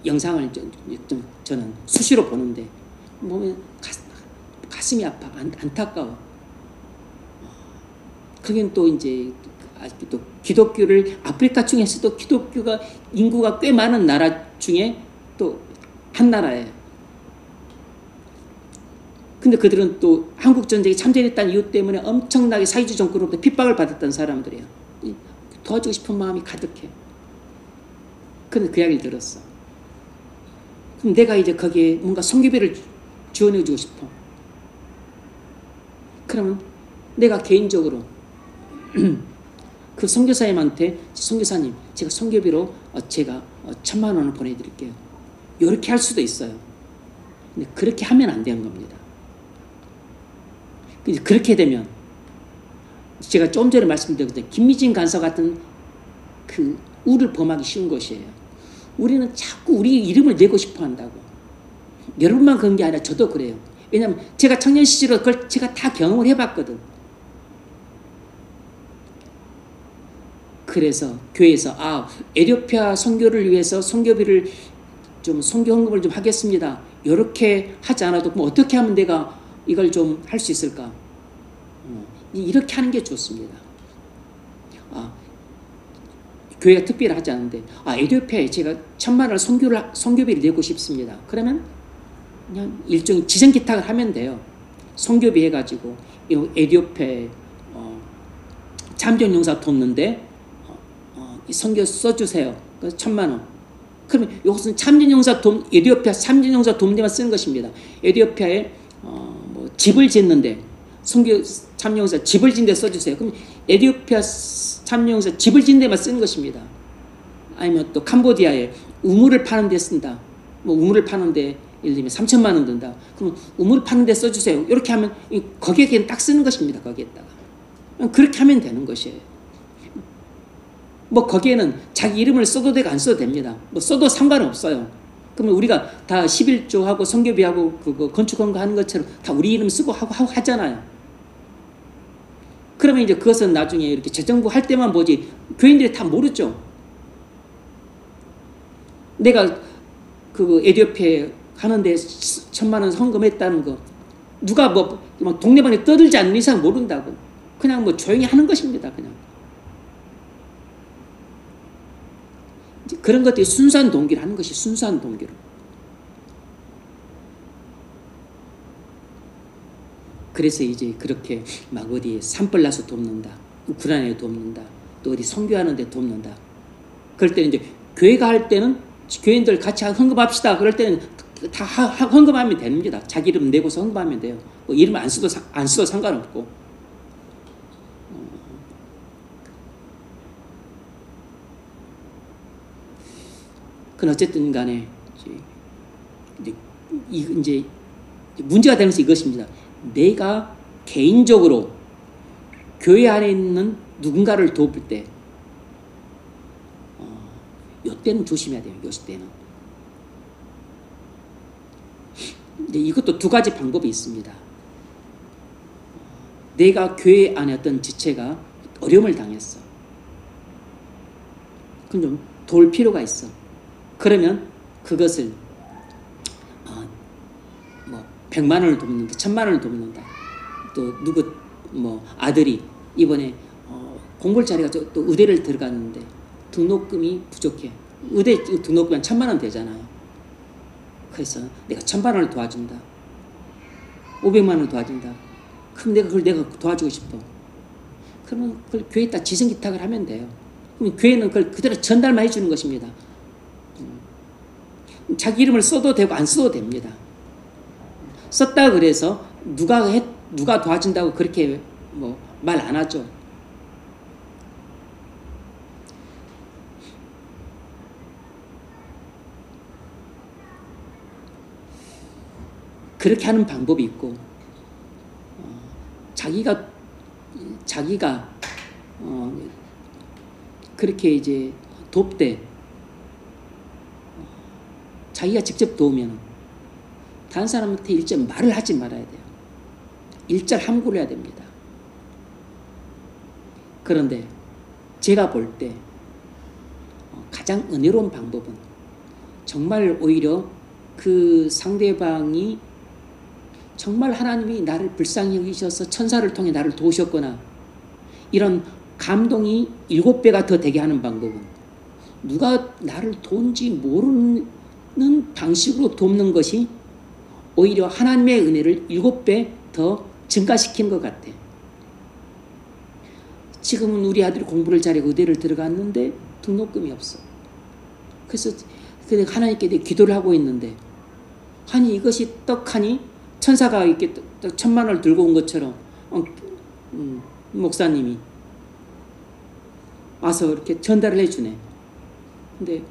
영상을 좀 저는 수시로 보는데 보면 가슴이 아파. 안타까워. 그게 또 이제 또 기독교를 아프리카 중에서도 기독교가 인구가 꽤 많은 나라 중에 또 한 나라예요. 근데 그들은 또 한국전쟁에 참전했다는 이유 때문에 엄청나게 사회주의 정권으로부터 핍박을 받았던 사람들이에요. 도와주고 싶은 마음이 가득해. 근데 그 이야기를 들었어. 그럼 내가 이제 거기에 뭔가 선교비를 지원해주고 싶어. 그러면 내가 개인적으로 그 선교사님한테 선교사님 제가 선교비로 제가 1,000만 원을 보내드릴게요. 이렇게 할 수도 있어요. 근데 그렇게 하면 안 되는 겁니다. 그렇게 되면 제가 좀 전에 말씀드렸거든요. 김미진 간사 같은 그 우를 범하기 쉬운 것이에요. 우리는 자꾸 우리 이름을 내고 싶어 한다고. 여러분만 그런 게 아니라 저도 그래요. 왜냐하면 제가 청년 시절에 그걸 제가 다 경험을 해봤거든. 그래서 교회에서 에티오피아 선교를 위해서 선교비를 좀 선교 헌금을 좀 하겠습니다. 이렇게 하지 않아도 그럼 어떻게 하면 내가 이걸 좀 할 수 있을까? 이렇게 하는 게 좋습니다. 교회가 특별히 하지 않는데 에티오피아에 제가 1,000만 원 선교비를 내고 싶습니다. 그러면 그냥 일종의 지정 기탁을 하면 돼요. 선교비 해가지고 에티오피아에 참전용사 돕는데 선교 써주세요. 그래서 1,000만 원. 그러면 이것은 참전용사 에티오피아 참전용사 돕는데만 쓰는 것입니다. 에티오피아에 뭐 집을 짓는데 선교 참전용사 집을 짓는데 써주세요. 그럼 에티오피아 참전용사 집을 짓는 데만 쓰는 것입니다. 아니면 또 캄보디아에 우물을 파는 데 쓴다. 뭐 우물을 파는데 예를 들면 3,000만 원 든다. 그럼 우물 파는 데 써주세요. 이렇게 하면 거기에 그냥 딱 쓰는 것입니다. 거기에다가 그렇게 하면 되는 것이에요. 뭐 거기에는 자기 이름을 써도 되고 안 써도 됩니다. 뭐 써도 상관없어요. 그러면 우리가 다 11조하고 선교비하고 그거 건축헌금 하는 것처럼 다 우리 이름 쓰고 하고 하잖아요. 그러면 이제 그것은 나중에 이렇게 재정부 할 때만 보지 교인들이 다 모르죠. 내가 그 에티오피아에 하는데 1,000만 원 헌금했다는 거 누가 뭐 동네방에 떠들지 않는 이상 모른다고. 그냥 뭐 조용히 하는 것입니다. 그냥. 그런 것들이 순수한 동기로 하는 것이 순수한 동기로. 그래서 이제 그렇게 막 어디 산불 나서 돕는다. 우크라이나에 돕는다. 또 어디 선교하는 데 돕는다. 그럴 때는 이제 교회가 할 때는 교인들 같이 헌금합시다. 그럴 때는 다 헌금하면 됩니다. 자기 이름 내고서 헌금하면 돼요. 뭐 이름 안 써도 상관없고. 그건 어쨌든 간에 이제 문제가 되는 것이 이것입니다. 내가 개인적으로 교회 안에 있는 누군가를 돕을 때 이때는 조심해야 돼요. 이때는. 근데 이것도 두 가지 방법이 있습니다. 내가 교회 안에 어떤 지체가 어려움을 당했어. 그럼 좀 도울 필요가 있어. 그러면 그것을 뭐 100만 원을 돕는다, 1,000만 원을 돕는다. 또 누구 뭐 아들이 이번에 공부할 자리가 또 의대를 들어갔는데 등록금이 부족해. 의대 등록금이 1,000만 원 되잖아요. 그래서 내가 1,000만 원을 도와준다. 500만 원 도와준다. 그럼 내가 도와주고 싶어. 그러면 그걸 교회에다 지성기탁을 하면 돼요. 그럼 교회는 그걸 그대로 전달만 해주는 것입니다. 자기 이름을 써도 되고 안 써도 됩니다. 썼다 그래서 누가 도와준다고 그렇게 뭐 말 안 하죠. 그렇게 하는 방법이 있고, 자기가 그렇게 이제 돕되 자기가 직접 도우면 다른 사람한테 일절 말을 하지 말아야 돼요. 일절 함구를 해야 됩니다. 그런데 제가 볼 때 가장 은혜로운 방법은 정말 오히려 그 상대방이 정말 하나님이 나를 불쌍히 여기셔서 천사를 통해 나를 도우셨거나 이런 감동이 7배가 더 되게 하는 방법은 누가 나를 도운지 모르는 방식으로 돕는 것이 오히려 하나님의 은혜를 7배 더 증가시키는 것 같아. 지금은 우리 아들이 공부를 잘하고 의대를 들어갔는데 등록금이 없어. 그래서 하나님께 기도를 하고 있는데, 아니 이것이 떡하니 천사가 이렇게 1,000만 원을 들고 온 것처럼 목사님이 와서 이렇게 전달을 해주네. 근데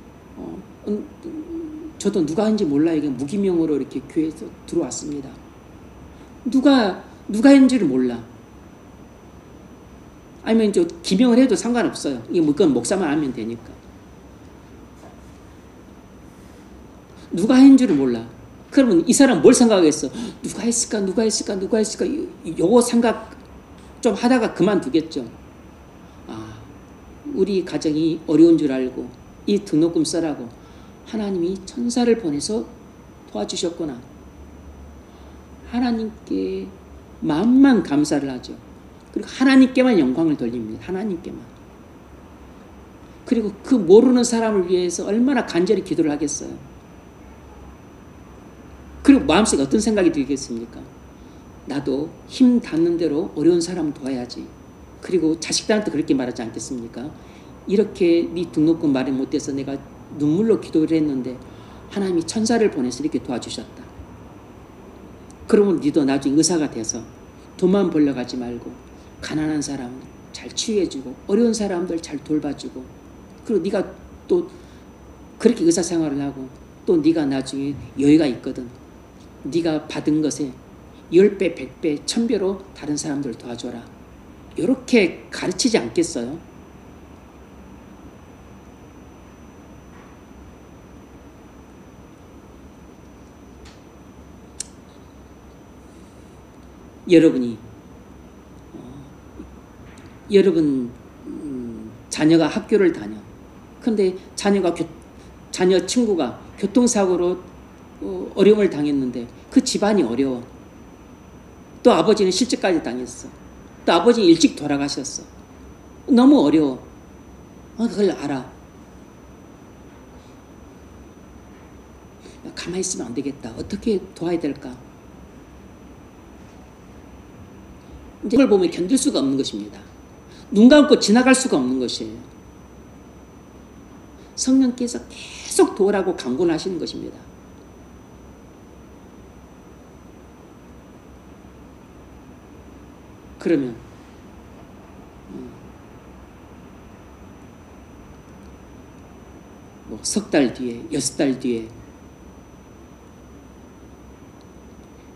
저도 누가 한지 몰라요. 이게 무기명으로 이렇게 교회에서 들어왔습니다. 누가 했는지를 몰라. 아니면 저 기명을 해도 상관없어요. 이게 그건 목사만 알면 되니까. 누가 했는지를 몰라. 그러면 이 사람 뭘 생각하겠어? 누가 했을까? 요거 생각 좀 하다가 그만두겠죠. 우리 가정이 어려운 줄 알고 이 등록금 써라고 하나님이 천사를 보내서 도와주셨구나. 하나님께 마음만 감사를 하죠. 그리고 하나님께만 영광을 돌립니다. 하나님께만. 그리고 그 모르는 사람을 위해서 얼마나 간절히 기도를 하겠어요. 그리고 마음속에 어떤 생각이 들겠습니까? 나도 힘 닿는 대로 어려운 사람 도와야지. 그리고 자식들한테 그렇게 말하지 않겠습니까? 이렇게 네 등록금 마련 못해서 내가 눈물로 기도를 했는데 하나님이 천사를 보내서 이렇게 도와주셨다. 그러면 니도 나중에 의사가 돼서 돈만 벌러 가지 말고 가난한 사람 잘 치유해주고 어려운 사람들 잘 돌봐주고, 그리고 네가 또 그렇게 의사 생활을 하고 또 네가 나중에 여유가 있거든. 네가 받은 것에 10배, 100배, 1000배로 다른 사람들 도와줘라. 이렇게 가르치지 않겠어요? 여러분 자녀가 학교를 다녀. 근데 자녀 친구가 교통사고로 어려움을 당했는데 그 집안이 어려워. 또 아버지는 실직까지 당했어. 또 아버지는 일찍 돌아가셨어. 너무 어려워. 그걸 알아. 가만히 있으면 안 되겠다. 어떻게 도와야 될까? 이제 그걸 보면 견딜 수가 없는 것입니다. 눈 감고 지나갈 수가 없는 것이에요. 성령께서 계속 도우라고 강권을 하시는 것입니다. 그러면 뭐 석 달 뒤에 6달 뒤에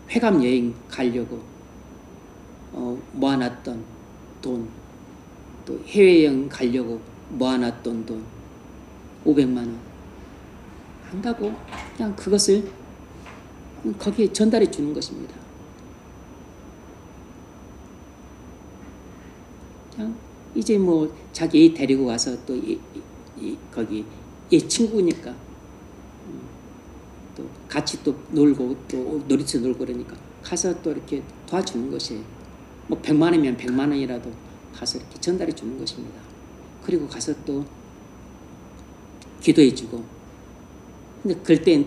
회감 여행 가려고 모아놨던 돈, 또 해외여행 가려고 모아놨던 돈 500만 원 안 가고 그냥 그것을 거기에 전달해 주는 것입니다. 그냥 이제 뭐 자기 애 데리고 가서 또 거기 얘 친구니까 또 같이 또 놀고 또 놀이터 놀고 그러니까 가서 또 이렇게 도와주는 것이에요. 뭐 100만 원이면 100만 원이라도 가서 이렇게 전달해 주는 것입니다. 그리고 가서 또 기도해 주고. 근데 그럴 땐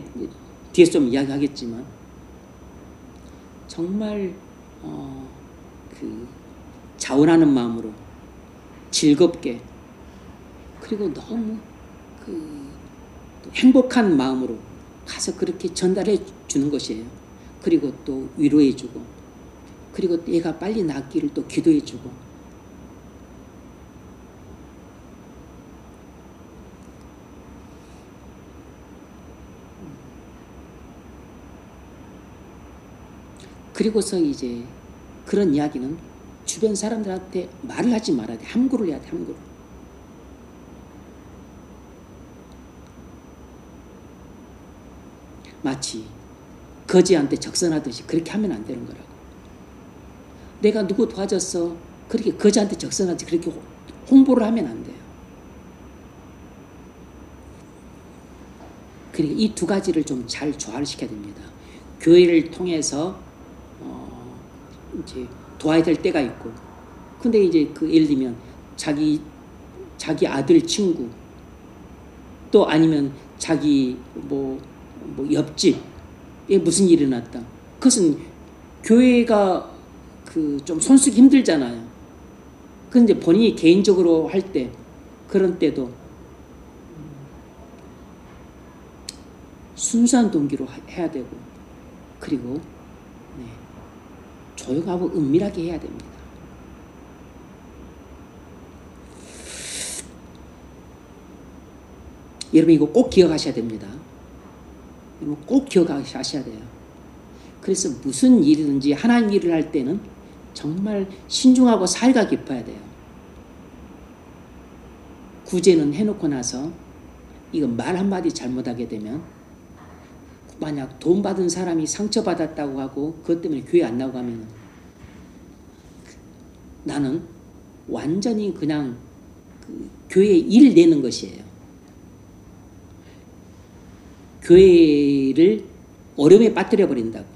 뒤에서 좀 이야기하겠지만 정말 그 자원하는 마음으로 즐겁게 그리고 너무 또 행복한 마음으로 가서 그렇게 전달해 주는 것이에요. 그리고 또 위로해 주고 그리고 얘가 빨리 낫기를 또 기도해 주고 그리고서 이제 그런 이야기는 주변 사람들한테 말을 하지 말아야 돼. 함구를 해야 돼. 함구를. 마치 거지한테 적선하듯이 그렇게 하면 안 되는 거라고. 내가 누구 도와줬어. 그렇게 거지한테 적선하지 그렇게 홍보를 하면 안 돼요. 그리고 이 두 가지를 좀 잘 조화를 시켜야 됩니다. 교회를 통해서 이제 도와야 될 때가 있고, 근데 이제 그 예를 들면 자기 아들 친구 또 아니면 자기 뭐 옆집에 무슨 일이 났다. 그것은 교회가 그 좀 손쓰기 힘들잖아요. 그런데 본인이 개인적으로 할 때 그런 때도 순수한 동기로 해야 되고 그리고 조용하고 은밀하게 해야 됩니다. 여러분 이거 꼭 기억하셔야 됩니다. 여러분 꼭 기억하셔야 돼요. 그래서 무슨 일이든지 하나님 일을 할 때는 정말 신중하고 사이가 깊어야 돼요. 구제는 해놓고 나서 이거 말 한마디 잘못하게 되면 만약 돈 받은 사람이 상처받았다고 하고 그것 때문에 교회 안 나오고 하면 나는 완전히 그냥 그 교회에 일 내는 것이에요. 교회를 어려움에 빠뜨려 버린다고.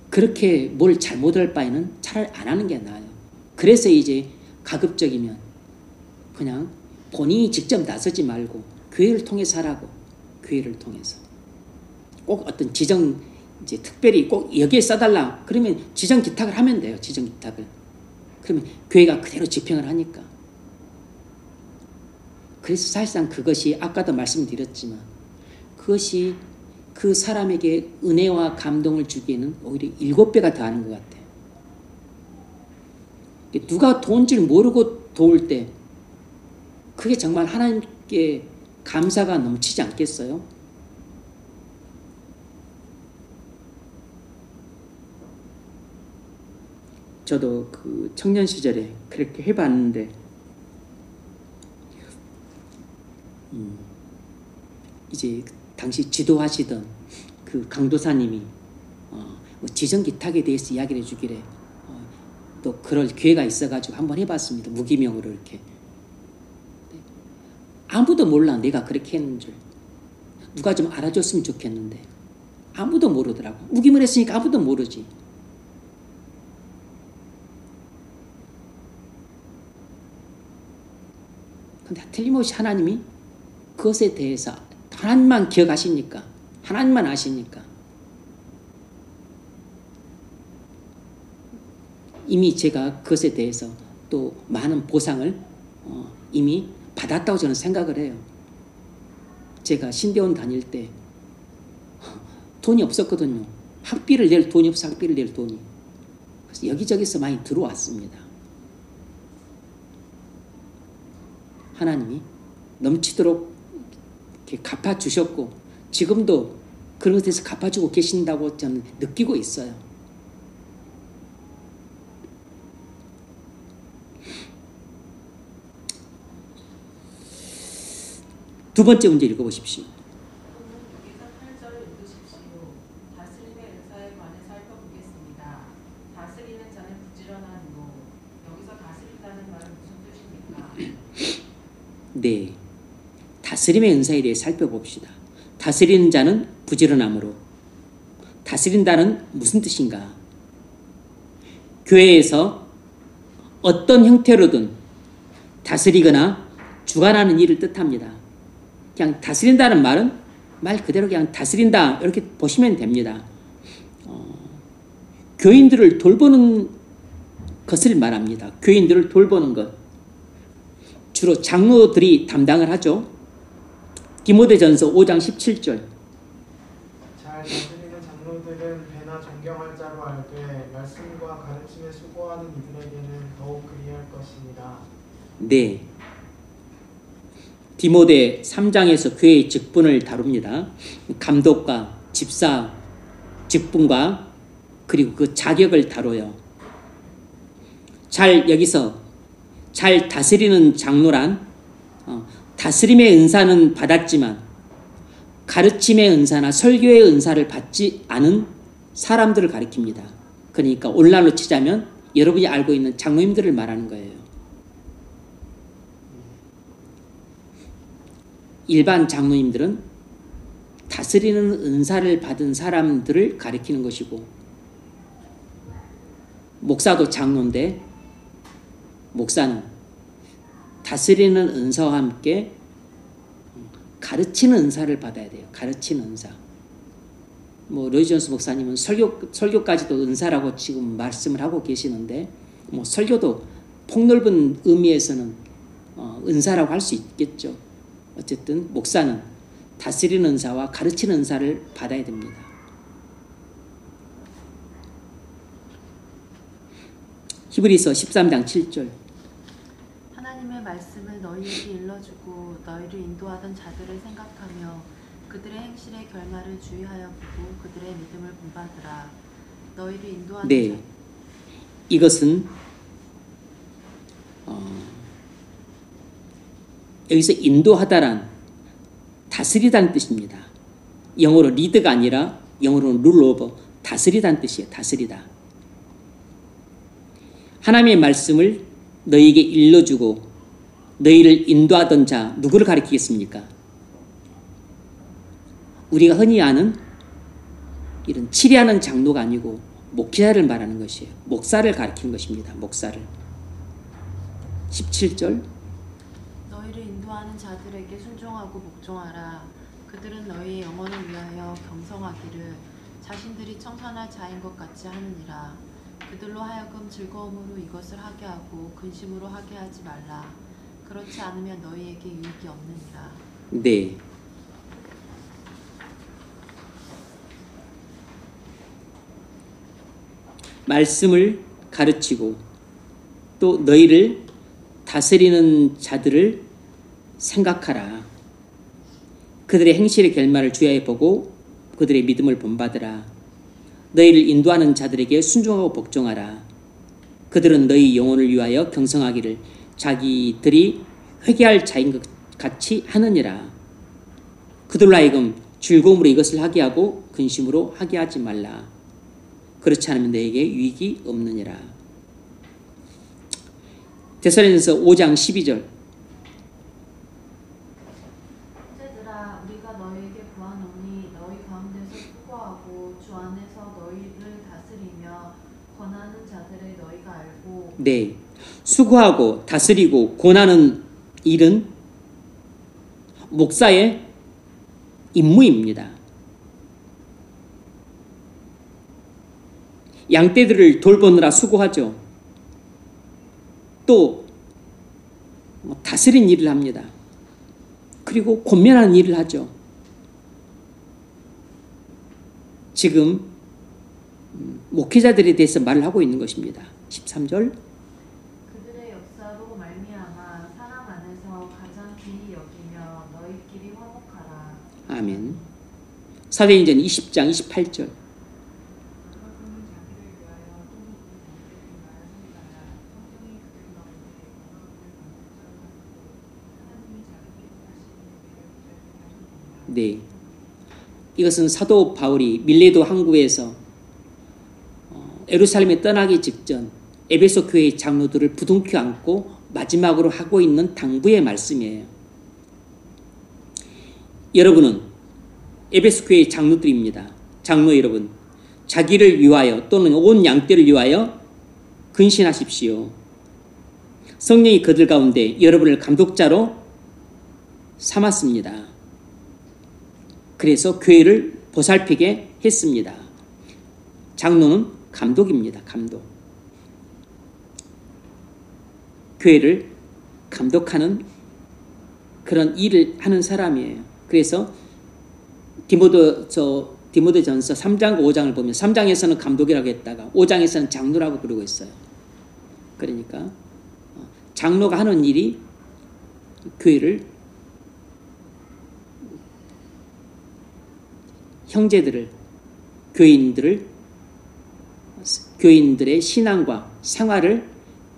그렇게 뭘 잘못할 바에는 차라리 안 하는 게 나아요. 그래서 이제 가급적이면 그냥 본인이 직접 나서지 말고 교회를 통해서 하라고. 교회를 통해서 꼭 어떤 지정 이제 특별히 꼭 여기에 써달라 그러면 지정 기탁을 하면 돼요. 지정 기탁을. 그러면 교회가 그대로 집행을 하니까. 그래서 사실상 그것이 아까도 말씀드렸지만 그것이 그 사람에게 은혜와 감동을 주기에는 오히려 7배가 더하는 것 같아요. 누가 도운 줄 모르고 도울 때 그게 정말 하나님께 감사가 넘치지 않겠어요? 저도 그 청년 시절에 그렇게 해봤는데 이제 당시 지도하시던 그 강도사님이 뭐 지정기탁에 대해서 이야기를 해주길래 또 그럴 기회가 있어가지고 한번 해봤습니다. 무기명으로 이렇게. 아무도 몰라 내가 그렇게 했는 줄. 누가 좀 알아줬으면 좋겠는데 아무도 모르더라고. 무기명 했으니까 아무도 모르지. 근데 틀림없이 하나님이 그것에 대해서 하나님만 기억하시니까 하나님만 아시니까 이미 제가 그것에 대해서 또 많은 보상을 이미 받았다고 저는 생각을 해요. 제가 신대원 다닐 때 돈이 없었거든요. 학비를 낼 돈이 없어. 학비를 낼 돈이. 그래서 여기저기서 많이 들어왔습니다. 하나님이 넘치도록 이렇게 갚아주셨고 지금도 그런 것에서 갚아주고 계신다고 저는 느끼고 있어요. 두 번째 문제 읽어보십시오. 여기서 8절 읽으십시오. 다스림의 은사에 관해 살펴보겠습니다. 다스리는 자는 부지런한 이고 여기서 다스린다는 말은 무슨 뜻입니까? 네, 다스림의 은사에 대해 살펴봅시다. 다스리는 자는 부지런함으로. 다스린다는 무슨 뜻인가? 교회에서 어떤 형태로든 다스리거나 주관하는 일을 뜻합니다. 그냥 다스린다는 말은 말 그대로 그냥 다스린다 이렇게 보시면 됩니다. 교인들을 돌보는 것을 말합니다. 교인들을 돌보는 것. 주로 장로들이 담당을 하죠. 디모데전서 5장 17절. 잘 다스리는 장로들은 배나 존경할 자로 알되 말씀과 가르침에 수고하는 이들에게는 더욱 그리할 것입니다. 네. 디모데 3장에서 교회의 직분을 다룹니다. 감독과 집사 직분과 그리고 그 자격을 다뤄요. 여기서 잘 다스리는 장로란 다스림의 은사는 받았지만 가르침의 은사나 설교의 은사를 받지 않은 사람들을 가리킵니다. 그러니까 오늘날로 치자면 여러분이 알고 있는 장로님들을 말하는 거예요. 일반 장로님들은 다스리는 은사를 받은 사람들을 가리키는 것이고, 목사도 장로인데 목사는 다스리는 은사와 함께 가르치는 은사를 받아야 돼요. 가르치는 은사. 로이 존스 목사님은 설교까지도 은사라고 지금 말씀을 하고 계시는데, 설교도 폭넓은 의미에서는 은사라고 할 수 있겠죠. 어쨌든 목사는 다스리는 은사와 가르치는 은사를 받아야 됩니다. 히브리서 13장 7절. 하나님의 말씀을 너희에게 일러주고 너희를 인도하던 자들을 생각하며 그들의 행실의 결말을 주의하여 보고 그들의 믿음을 본받으라. 너희를 인도하는 네, 이것은 여기서 인도하다란 다스리다는 뜻입니다. 영어로 리드가 아니라 영어로는 룰 오버, 다스리다는 뜻이에요. 다스리다. 하나님의 말씀을 너희에게 일러주고 너희를 인도하던 자, 누구를 가리키겠습니까? 우리가 흔히 아는 이런 치리하는 장로가 아니고 목회자를 말하는 것이에요. 목사를 가리키는 것입니다. 목사를. 17절. 너희를 인도하는 자들에게 순종하고 복종하라. 그들은 너희의 영혼을 위하여 경성하기를 자신들이 청산할 자인 것 같이 하느니라. 그들로 하여금 즐거움으로 이것을 하게 하고 근심으로 하게 하지 말라. 그렇지 않으면 너희에게 유익이 없느니라. 네. 말씀을 가르치고 또 너희를 다스리는 자들을 생각하라. 그들의 행실의 결말을 주의해 보고 그들의 믿음을 본받으라. 너희를 인도하는 자들에게 순종하고 복종하라. 그들은 너희 영혼을 위하여 경성하기를 자기들이 회개할 자인 것 같이 하느니라. 그들로 하여금 즐거움으로 이것을 하게 하고 근심으로 하게 하지 말라. 그렇지 않으면 너에게 유익이 없느니라. 데살로니가서 5장 12절. 형제들아, 우리가 너희에게 구하노니 너희 가운데서 수고하고 주 안에서 너희를 다스리며 권하는 자들을 너희가 알고. 네, 수고하고 다스리고 권하는 일은 목사의 임무입니다. 양떼들을 돌보느라 수고하죠. 또 다스린 일을 합니다. 그리고 권면하는 일을 하죠. 지금 목회자들에 대해서 말을 하고 있는 것입니다. 13절. 그들의 역사로 말미암아 사람 안에서 가장 귀히 여기며 너희끼리 화목하라. 아멘. 사도행전 20장 28절. 네, 이것은 사도 바울이 밀레도 항구에서 예루살렘에 떠나기 직전 에베소 교회의 장로들을 부둥켜 안고 마지막으로 하고 있는 당부의 말씀이에요. 여러분은 에베소 교회의 장로들입니다. 장로 여러분, 자기를 위하여 또는 온 양떼를 위하여 근신하십시오. 성령이 그들 가운데 여러분을 감독자로 삼았습니다. 그래서 교회를 보살피게 했습니다. 장로는 감독입니다. 감독. 교회를 감독하는 그런 일을 하는 사람이에요. 그래서 디모데전서 3장과 5장을 보면 3장에서는 감독이라고 했다가 5장에서는 장로라고 부르고 있어요. 그러니까 장로가 하는 일이 교회를, 형제들을, 교인들의 신앙과 생활을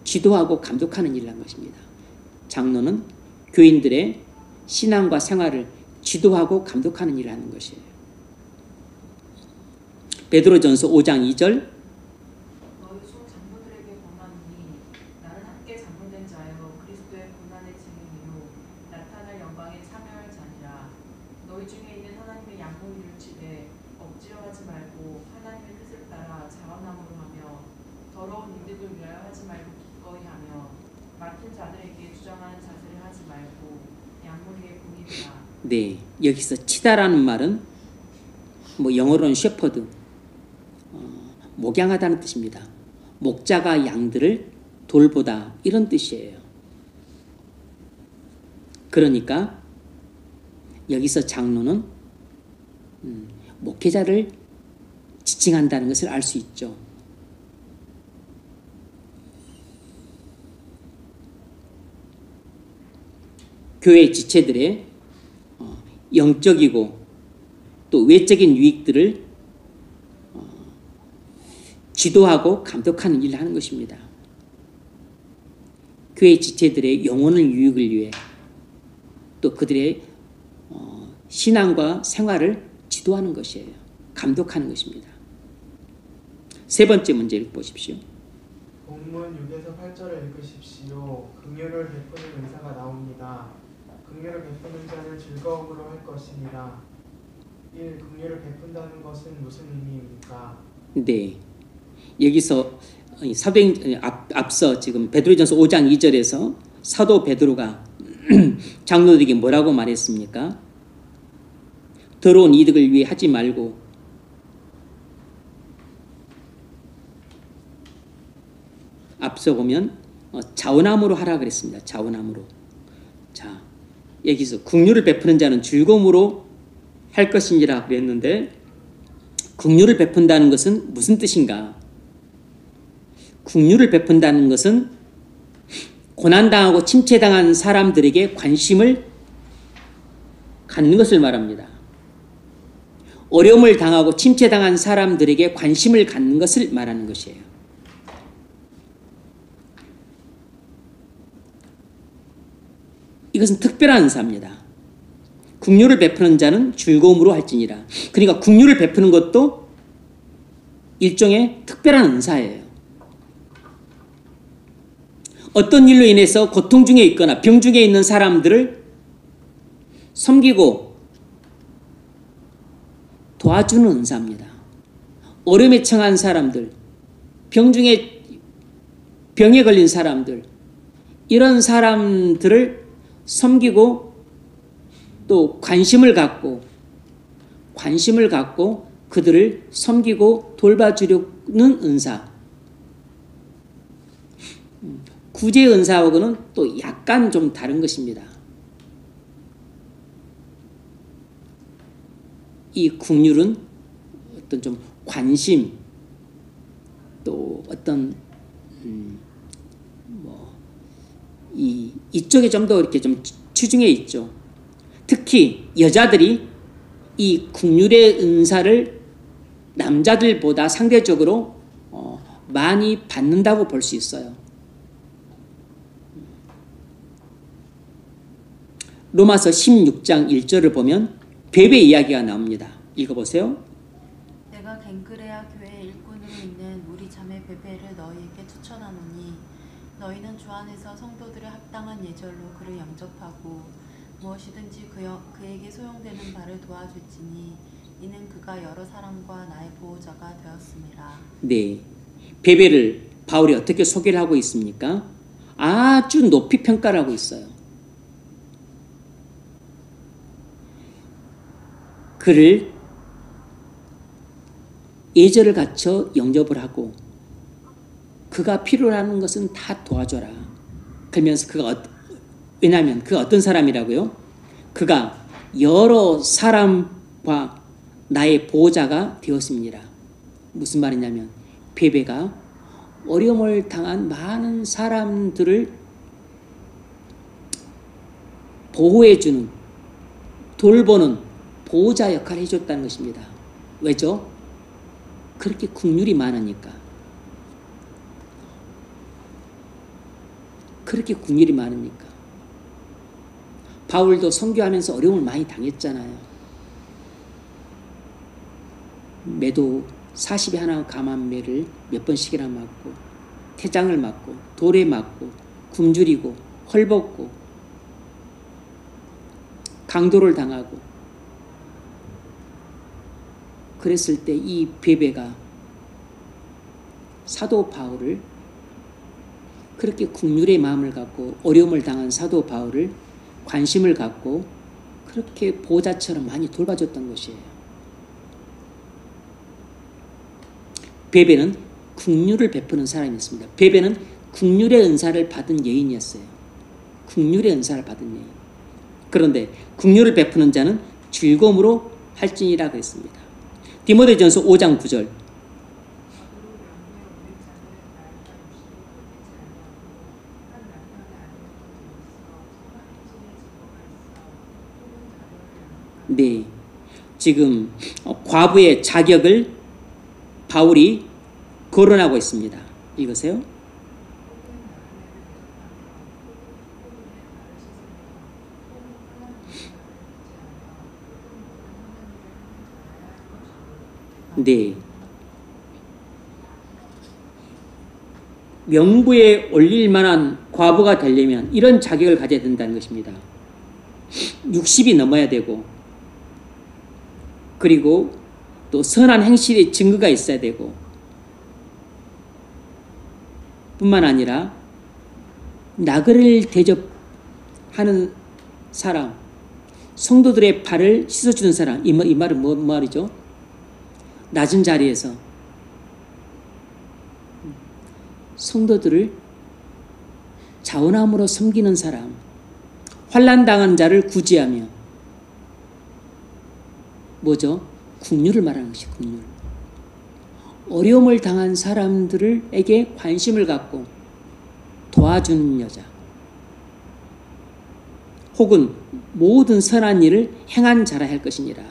지도하고 감독하는 일을 한 것입니다. 장로는 교인들의 신앙과 생활을 지도하고 감독하는 일을 하는 것이에요. 베드로전서 5장 2절 너희 중 장로들에게 권하노니 나는 함께 장로된 자여 그리스도의 고난의 증인이요 나타날 영광에 참여할 자니라. 너희 중에 있는 하나님의 양복을 치되 억지로 하지 말고 하나님의 뜻을 따라 자원함으로 하며 더러운 이득을 위하여 하지 말고 기꺼이 하며 맡은 자들에게 주장하는 자세를 하지 말고 양무리의 본이라. 네, 여기서 치다라는 말은 영어로는 셰퍼드, 목양하다는 뜻입니다. 목자가 양들을 돌보다 이런 뜻이에요. 그러니까 여기서 장로는 목회자를 지칭한다는 것을 알 수 있죠. 교회 지체들의 영적이고 또 외적인 유익들을 지도하고 감독하는 일을 하는 것입니다. 교회 지체들의 영혼의 유익을 위해 또 그들의 신앙과 생활을 지도하는 것이에요. 감독하는 것입니다. 세 번째 문제 읽어보십시오. 본문 6에서 8절을 읽으십시오. 긍휼을 베푸는 은사가 나옵니다. 긍휼을 베푸는 자는 즐거움으로 할 것이니라. 1. 긍휼을 베푼다는 것은 무슨 의미입니까? 네, 여기서 앞서 지금 베드로전서 5장 2절에서 사도 베드로가 장로들에게 뭐라고 말했습니까? 더러운 이득을 위해 하지 말고 앞서 보면 자원함으로 하라 그랬습니다. 자원함으로. 자, 여기서 긍휼을 베푸는 자는 즐거움으로 할 것이니라 그랬는데 긍휼을 베푼다는 것은 무슨 뜻인가? 긍휼을 베푼다는 것은 고난당하고 침체당한 사람들에게 관심을 갖는 것을 말합니다. 어려움을 당하고 침체당한 사람들에게 관심을 갖는 것을 말하는 것이에요. 이것은 특별한 은사입니다. 긍휼을 베푸는 자는 즐거움으로 할지니라. 그러니까 긍휼을 베푸는 것도 일종의 특별한 은사예요. 어떤 일로 인해서 고통 중에 있거나 병 중에 있는 사람들을 섬기고 도와주는 은사입니다. 어려움에 처한 사람들, 병에 걸린 사람들, 이런 사람들을 섬기고 또 관심을 갖고 그들을 섬기고 돌봐주려는 은사. 구제 은사하고는 또 약간 좀 다른 것입니다. 이 긍휼은 어떤 좀 관심, 또 어떤 이쪽에 좀 더 이렇게 좀 치중해 있죠. 특히 여자들이 이 긍휼의 은사를 남자들보다 상대적으로 많이 받는다고 볼 수 있어요. 로마서 16장 1절을 보면 베베 이야기가 나옵니다. 읽어보세요. 내가 겐크레아 교회 일꾼으로 있는 우리 자매 베베를 너희에게 추천하노니 너희는 주 안에서 성도들의 합당한 예절로 그를 영접하고 무엇이든지 그에게 소용되는 바를 도와줄지니 이는 그가 여러 사람과 나의 보호자가 되었습니다. 네, 베베를 바울이 어떻게 소개를 하고 있습니까? 아주 높이 평가를 하고 있어요. 그를 예절을 갖춰 영접을 하고 그가 필요로 하는 것은 다 도와줘라. 그러면서 왜냐하면 그가 어떤 사람이라고요? 그가 여러 사람과 나의 보호자가 되었습니다. 무슨 말이냐면 베베가 어려움을 당한 많은 사람들을 보호해주는, 돌보는 보호자 역할을 해줬다는 것입니다. 왜죠? 그렇게 국률이 많으니까. 그렇게 국률이 많으니까. 바울도 선교하면서 어려움을 많이 당했잖아요. 매도 40에 하나 감한매를 몇 번씩이나 맞고, 태장을 맞고, 돌에 맞고, 굶주리고, 헐벗고, 강도를 당하고, 그랬을 때 이 베베가 사도 바울을, 그렇게 국률의 마음을 갖고 어려움을 당한 사도 바울을 관심을 갖고 그렇게 보호자처럼 많이 돌봐줬던 것이에요. 베베는 국률을 베푸는 사람이었습니다. 베베는 국률의 은사를 받은 여인이었어요. 국률의 은사를 받은 여인. 그런데 국률을 베푸는 자는 즐거움으로 할지니라 그랬습니다. 디모데전서 5장 9절. 네, 지금 과부의 자격을 바울이 거론하고 있습니다. 읽으세요. 네, 명부에 올릴 만한 과부가 되려면 이런 자격을 가져야 된다는 것입니다. 60이 넘어야 되고, 그리고 또 선한 행실의 증거가 있어야 되고, 뿐만 아니라 나그를 대접하는 사람, 성도들의 발을 씻어주는 사람, 이 말은 뭐 말이죠? 낮은 자리에서 성도들을 자원함으로 섬기는 사람, 환난당한 자를 구제하며, 뭐죠? 국률을 말하는 것이 국률. 어려움을 당한 사람들에게 관심을 갖고 도와주는 여자, 혹은 모든 선한 일을 행한 자라 할 것이니라.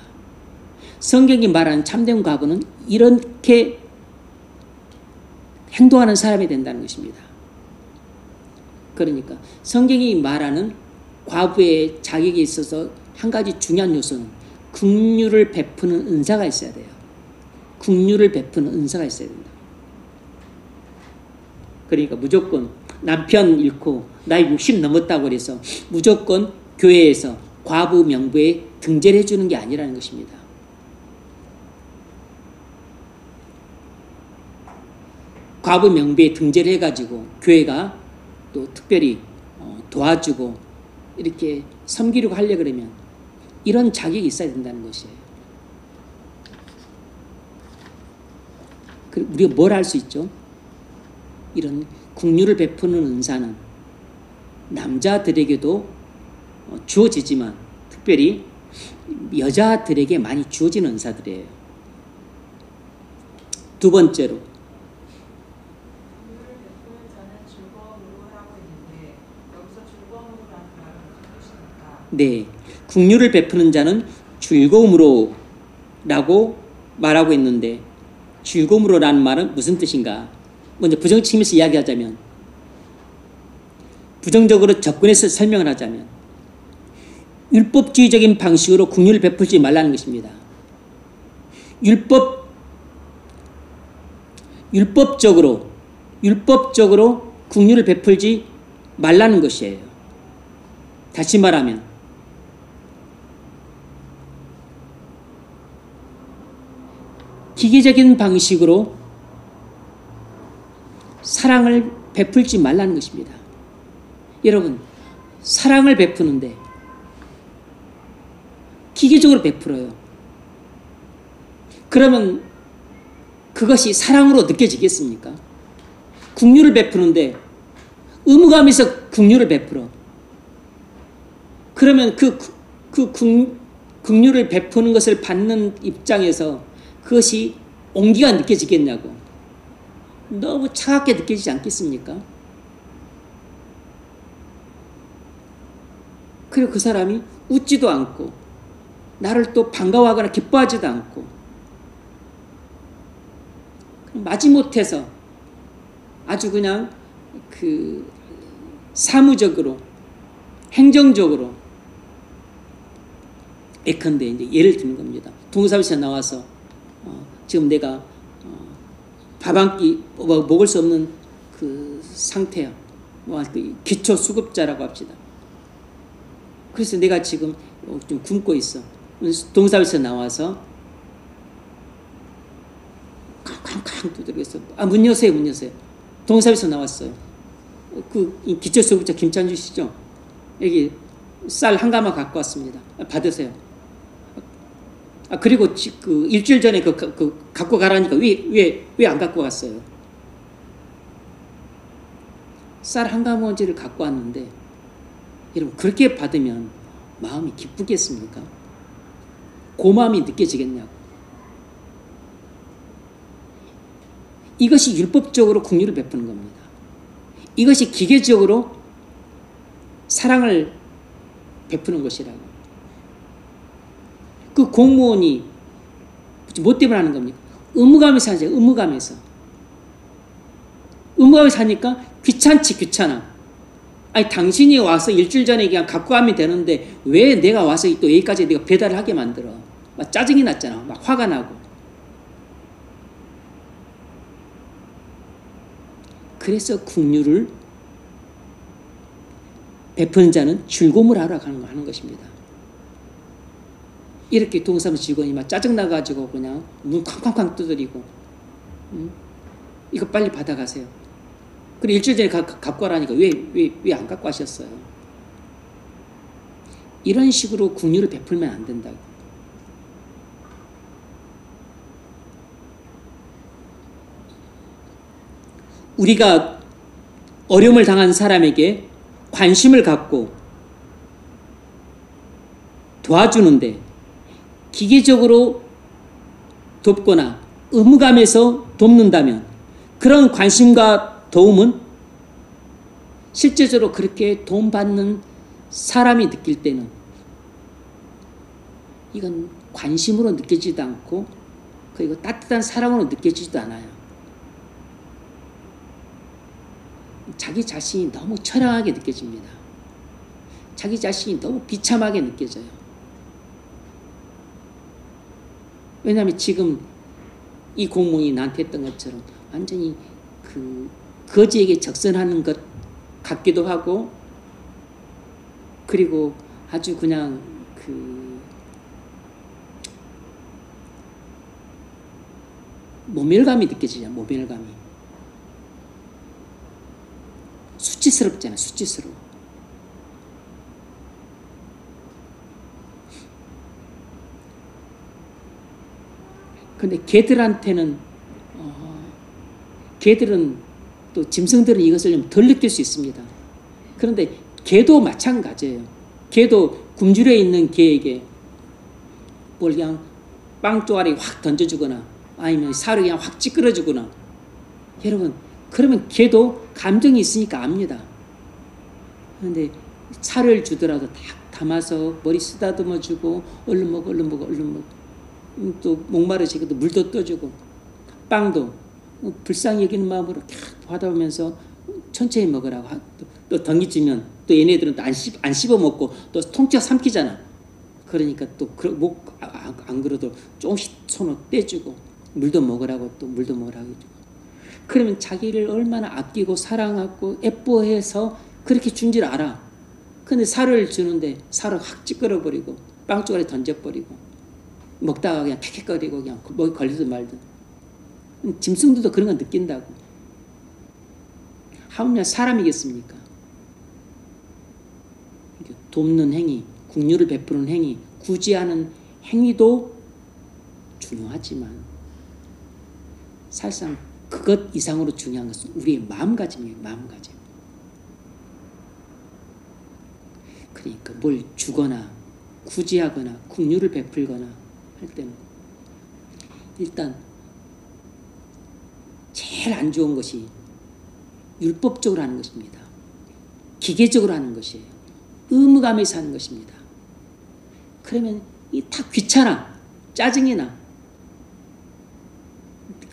성경이 말하는 참된 과부는 이렇게 행동하는 사람이 된다는 것입니다. 그러니까 성경이 말하는 과부의 자격에 있어서 한 가지 중요한 요소는 긍휼을 베푸는 은사가 있어야 돼요. 긍휼을 베푸는 은사가 있어야 된다. 그러니까 무조건 남편 잃고 나이 60 넘었다고 해서 무조건 교회에서 과부 명부에 등재를 해주는 게 아니라는 것입니다. 과부 명부에 등재를 해가지고 교회가 또 특별히 도와주고 이렇게 섬기려고 하려 그러면 이런 자격이 있어야 된다는 것이에요. 우리가 뭘 할 수 있죠? 이런 긍휼을 베푸는 은사는 남자들에게도 주어지지만 특별히 여자들에게 많이 주어지는 은사들이에요. 두 번째로, 네, 긍휼을 베푸는 자는 즐거움으로 라고 말하고 있는데, 즐거움으로라는 말은 무슨 뜻인가? 먼저 부정 측면에서 이야기하자면, 부정적으로 접근해서 설명을 하자면, 율법주의적인 방식으로 긍휼을 베풀지 말라는 것입니다. 율법적으로 긍휼을 베풀지 말라는 것이에요. 다시 말하면 기계적인 방식으로 사랑을 베풀지 말라는 것입니다. 여러분, 사랑을 베푸는데 기계적으로 베풀어요. 그러면 그것이 사랑으로 느껴지겠습니까? 긍휼을 베푸는데 의무감에서 긍휼을 베풀어. 그러면 긍휼을 베푸는 것을 받는 입장에서 그것이 온기가 느껴지겠냐고. 너무 차갑게 느껴지지 않겠습니까? 그리고 그 사람이 웃지도 않고 나를 또 반가워하거나 기뻐하지도 않고 마지못해서 아주 그냥 그 사무적으로 행정적으로 예컨대 이제 예를 드는 겁니다. 동사무소에 나와서 지금 내가 밥 한 끼 먹을 수 없는 그 상태야. 그 기초 수급자라고 합시다. 그래서 내가 지금 좀 굶고 있어. 동사무소에 나와서 쾅쾅 두드리겠어. 문 여세요, 문 여세요. 동사무소에 나왔어요. 그 기초 수급자 김찬주 씨죠? 여기 쌀 한 가마 갖고 왔습니다. 받으세요. 그리고 그 일주일 전에 그 갖고 가라니까 왜 안 갖고 왔어요? 쌀 한 가마지를 갖고 왔는데 여러분 그렇게 받으면 마음이 기쁘겠습니까? 고마움이 느껴지겠냐고. 이것이 율법적으로 긍휼을 베푸는 겁니다. 이것이 기계적으로 사랑을 베푸는 것이라고. 그 공무원이 뭐 때문에 하는 겁니까? 의무감에서 하죠. 의무감에서 하니까 귀찮아. 아니 당신이 와서 일주일 전에 그냥 갖고 가면 되는데 왜 내가 와서 또 여기까지 내가 배달을 하게 만들어. 막 짜증이 났잖아. 막 화가 나고. 그래서 긍휼을 베푸는 자는 즐거움을 하러 하는 것입니다. 이렇게 동사무소 직원이 막 짜증나가지고 그냥 문 쾅쾅쾅 두드리고 이거 빨리 받아가세요. 그리고 일주일 전에 갖고 와라니까 왜 안 갖고 하셨어요? 이런 식으로 긍휼을 베풀면 안 된다고. 우리가 어려움을 당한 사람에게 관심을 갖고 도와주는데 기계적으로 돕거나 의무감에서 돕는다면 그런 관심과 도움은 실제적으로 그렇게 도움받는 사람이 느낄 때는 이건 관심으로 느껴지지도 않고 그리고 따뜻한 사랑으로 느껴지지도 않아요. 자기 자신이 너무 처량하게 느껴집니다. 자기 자신이 너무 비참하게 느껴져요. 왜냐하면 지금 이 공무원이 나한테 했던 것처럼 완전히 그 거지에게 적선하는 것 같기도 하고 그리고 아주 그냥 그 모멸감이 느껴지잖아요. 모멸감이. 수치스럽잖아요. 수치스러워. 근데 개들한테는 개들은 또 짐승들은 이것을 좀 덜 느낄 수 있습니다. 그런데 개도 마찬가지예요. 개도 굶주려 있는 개에게 뭘 그냥 빵 쪼가리 확 던져주거나 아니면 살을 그냥 확 찌끄러주거나 여러분 그러면 개도 감정이 있으니까 압니다. 그런데 살을 주더라도 딱 담아서 머리 쓰다듬어 주고 얼른 먹어 얼른 먹어 얼른 먹어 또 목마르지고도 물도 떠주고 빵도 불쌍히 여기는 마음으로 캬 받아오면서 천천히 먹으라고 또 덩이지면 또 얘네들은 또 안 씹어 먹고 또 통째로 삼키잖아. 그러니까 또 목 안 그래도 조금씩 손으로 떼주고 물도 먹으라고 또 물도 먹으라고 해주고 그러면 자기를 얼마나 아끼고 사랑하고 예뻐해서 그렇게 준 줄 알아. 근데 살을 주는데 살을 확 찌끄러버리고 빵조각에 던져버리고 먹다가 그냥 킥킥거리고 그냥 목이 걸리든 말든 짐승들도 그런 거 느낀다고. 하물며 사람이겠습니까? 돕는 행위, 긍휼을 베푸는 행위, 구제하는 행위도 중요하지만 사실상 그것 이상으로 중요한 것은 우리의 마음가짐이에요. 마음가짐. 그러니까 뭘 주거나 구제하거나 긍휼을 베풀거나 할 때는 일단 제일 안 좋은 것이 율법적으로 하는 것입니다. 기계적으로 하는 것이에요. 의무감에서 하는 것입니다. 그러면 이 다 귀찮아. 짜증이 나.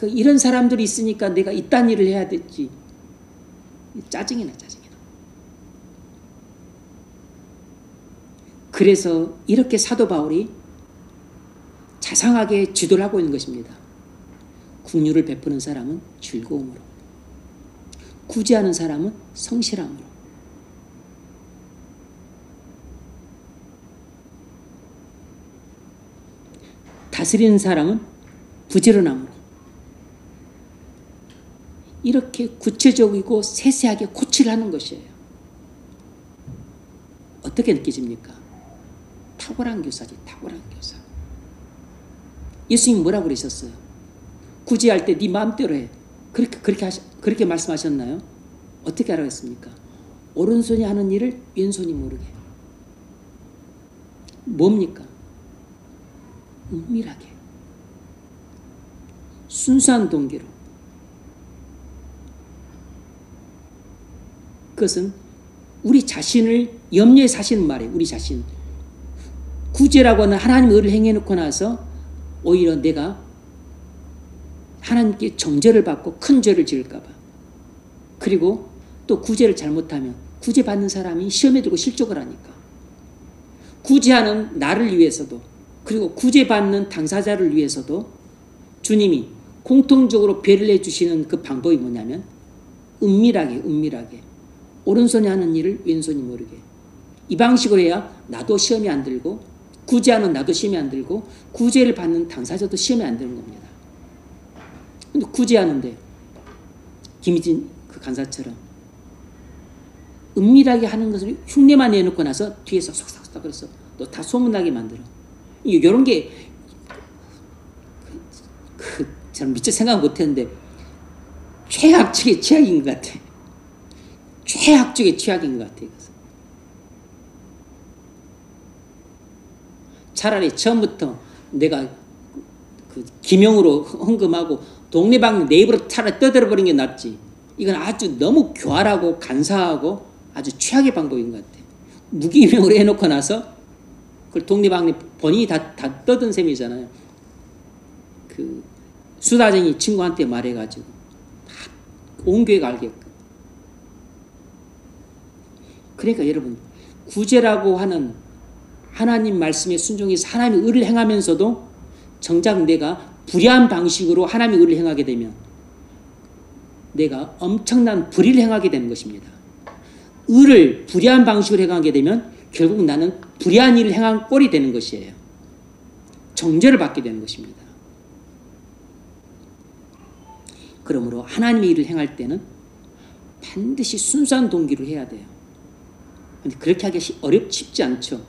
이런 사람들이 있으니까 내가 이딴 일을 해야 됐지. 짜증이 나. 그래서 이렇게 사도 바울이 자상하게 지도를 하고 있는 것입니다. 긍휼을 베푸는 사람은 즐거움으로, 구제하는 사람은 성실함으로. 다스리는 사람은 부지런함으로. 이렇게 구체적이고 세세하게 코치를 하는 것이에요. 어떻게 느껴집니까? 탁월한 교사지, 탁월한 교사. 예수님이 뭐라고 그러셨어요? 구제할 때 네 마음대로 해. 그렇게 말씀하셨나요? 어떻게 하라고 했습니까? 오른손이 하는 일을 왼손이 모르게. 뭡니까? 은밀하게. 순수한 동기로. 그것은 우리 자신을 염려해 사시는 말이에요. 우리 자신. 구제라고 하는 하나님의 의를 행해놓고 나서 오히려 내가 하나님께 정죄를 받고 큰 죄를 지을까 봐. 그리고 또 구제를 잘못하면 구제받는 사람이 시험에 들고 실족을 하니까. 구제하는 나를 위해서도 그리고 구제받는 당사자를 위해서도 주님이 공통적으로 배를 해주시는 그 방법이 뭐냐면 은밀하게 오른손이 하는 일을 왼손이 모르게. 이 방식으로 해야 나도 시험에 안 들고 구제하는 나도 시험에 안 들고 구제를 받는 당사자도 시험에 안 드는 겁니다. 근데 구제하는데 김희진 그 간사처럼 은밀하게 하는 것을 흉내만 내놓고 나서 뒤에서 쏙쏙쏙 그래서 또 다 소문나게 만들어. 이런 게 저는 미처 생각 못했는데 최악적의 최악인 것 같아. 최악적의 최악인 것 같아. 차라리 처음부터 내가 그 기명으로 헌금하고 동네방 내 입으로 차라리 떠들어버린 게 낫지. 이건 아주 너무 교활하고 간사하고 아주 최악의 방법인 것 같아. 무기명으로 해놓고 나서 그걸 동네방네 본인이 다 떠든 셈이잖아요. 그 수다쟁이 친구한테 말해가지고 다 온 교회가 알게끔. 그러니까 여러분 구제라고 하는 하나님 말씀에 순종해서 하나님의 의를 행하면서도 정작 내가 불의한 방식으로 하나님의 의를 행하게 되면 내가 엄청난 불의를 행하게 되는 것입니다. 의를 불의한 방식으로 행하게 되면 결국 나는 불의한 일을 행한 꼴이 되는 것이에요. 정죄를 받게 되는 것입니다. 그러므로 하나님의 일을 행할 때는 반드시 순수한 동기로 해야 돼요. 근데 그렇게 하기 쉽지 않죠.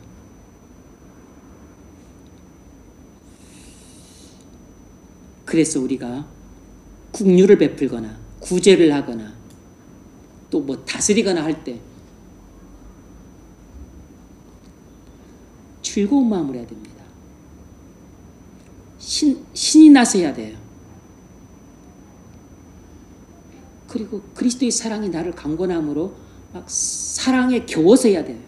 그래서 우리가 긍휼을 베풀거나 구제를 하거나 또 뭐 다스리거나 할 때 즐거운 마음으로 해야 됩니다. 신이 나서 해야 돼요. 그리고 그리스도의 사랑이 나를 강권함으로 막 사랑에 겨워서 해야 돼요.